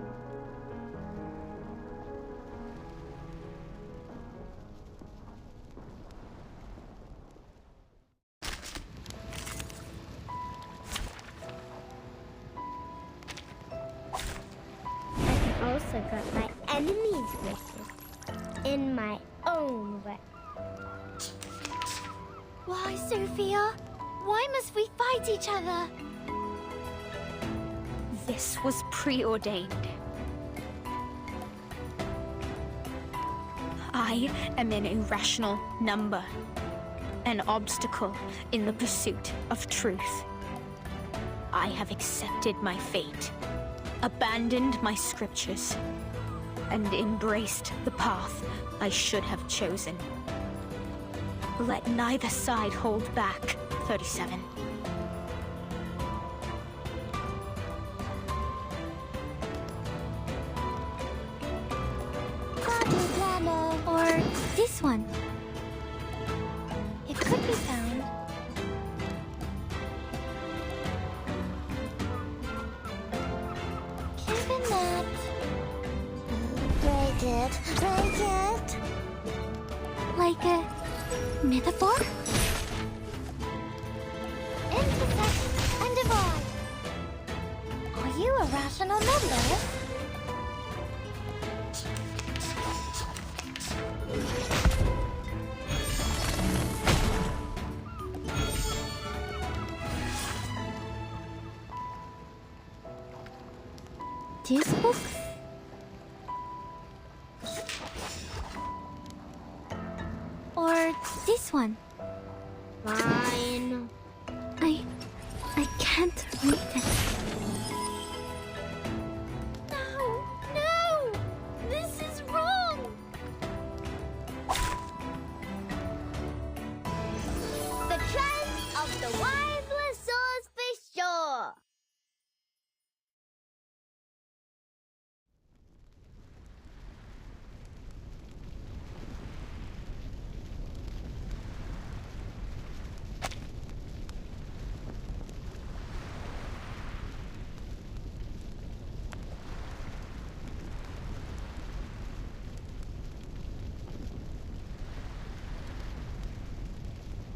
[SPEAKER 16] Also got my enemy's wishes in my own way. Why, Sophia? Why must we fight each other?
[SPEAKER 3] This was preordained. I am an irrational number, an obstacle in the pursuit of truth. I have accepted my fate, abandoned my scriptures, and embraced the path I should have chosen. Let neither side hold back, 37.
[SPEAKER 16] Or this one. It could be found. Given that... break it, break it! Like a metaphor? Intersect and divide. Are you a rational number? This book? Or this one? Fine. I can't read it. No! No! This is wrong! The trend of the wireless source for sure!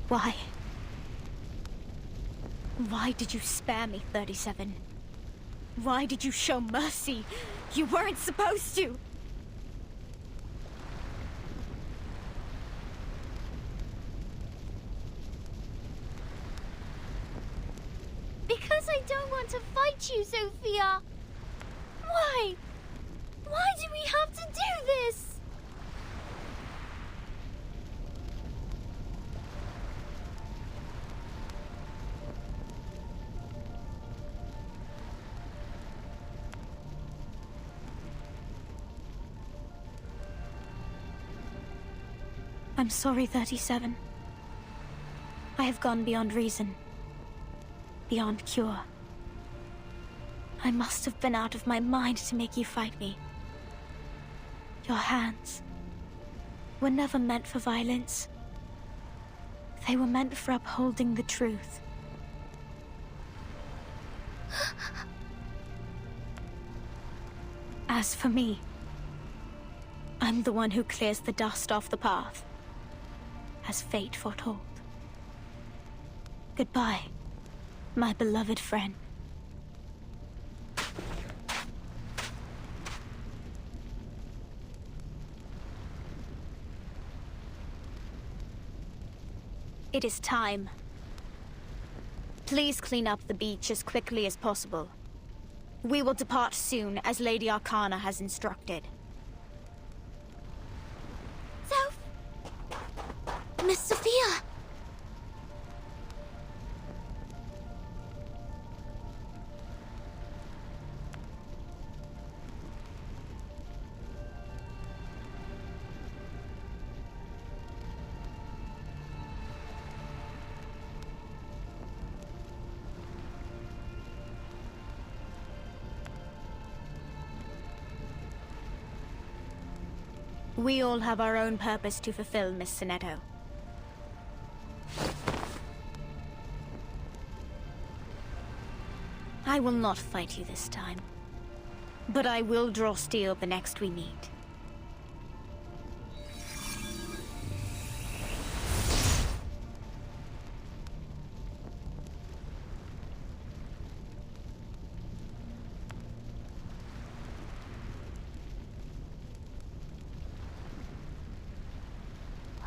[SPEAKER 3] Why? Why did you spare me, 37? Why did you show mercy? You weren't supposed to!
[SPEAKER 16] Because I don't want to fight you, Sophia! Why? Why do we have to do this?
[SPEAKER 3] I'm sorry, 37. I have gone beyond reason. Beyond cure. I must have been out of my mind to make you fight me. Your hands were never meant for violence. They were meant for upholding the truth. As for me, I'm the one who clears the dust off the path, as fate foretold. Goodbye, my beloved friend. It is time.
[SPEAKER 21] Please clean up the beach as quickly as possible. We will depart soon, as Lady Arcana has instructed.
[SPEAKER 1] Soph! Miss Sophia!
[SPEAKER 21] We all have our own purpose to fulfill, Miss Sinetto. I will not fight you this time, but I will draw steel the next we meet.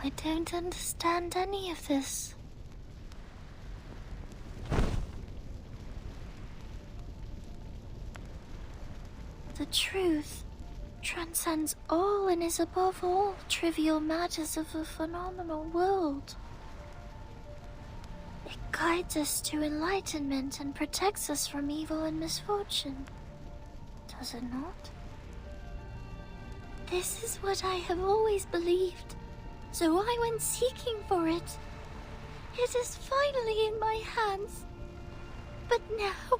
[SPEAKER 1] I don't understand any of this. The truth transcends all and is above all trivial matters of a phenomenal world. It guides us to enlightenment and protects us from evil and misfortune. Does it not? This is what I have always believed. So I went seeking for it. It is finally in my hands. But now...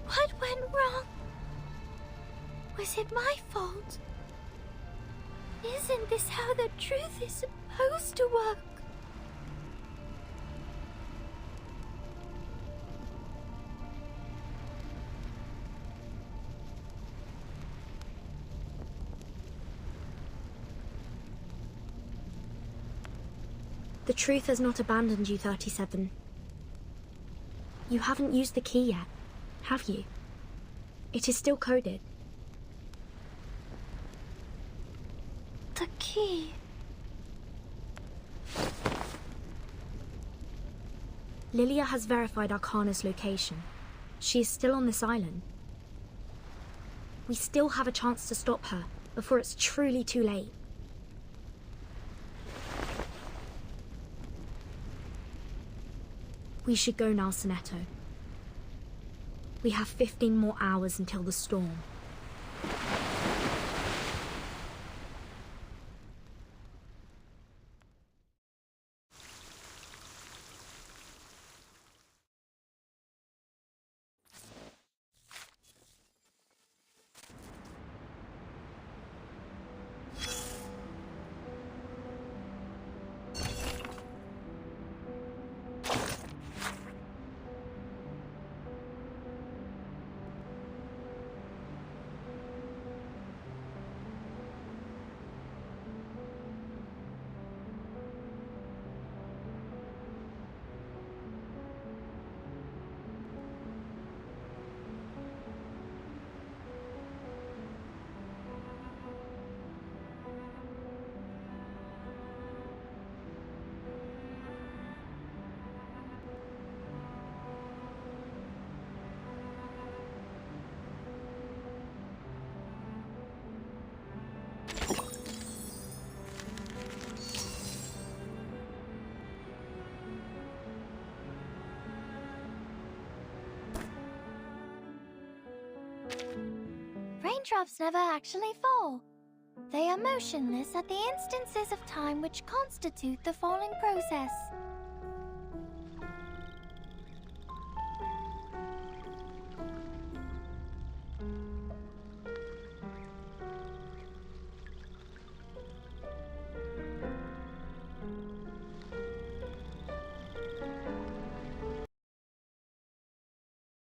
[SPEAKER 1] What went wrong? Was it my fault? Isn't this how the truth is supposed to work?
[SPEAKER 3] The truth has not abandoned you, 37. You haven't used the key yet, have you? It is still coded.
[SPEAKER 1] The key...
[SPEAKER 3] Lilia has verified Arcana's location. She is still on this island. We still have a chance to stop her before it's truly too late. We should go now, Sinetto. We have 15 more hours until the storm.
[SPEAKER 16] Raindrops never actually fall. They are motionless at the instances of time which constitute the falling process.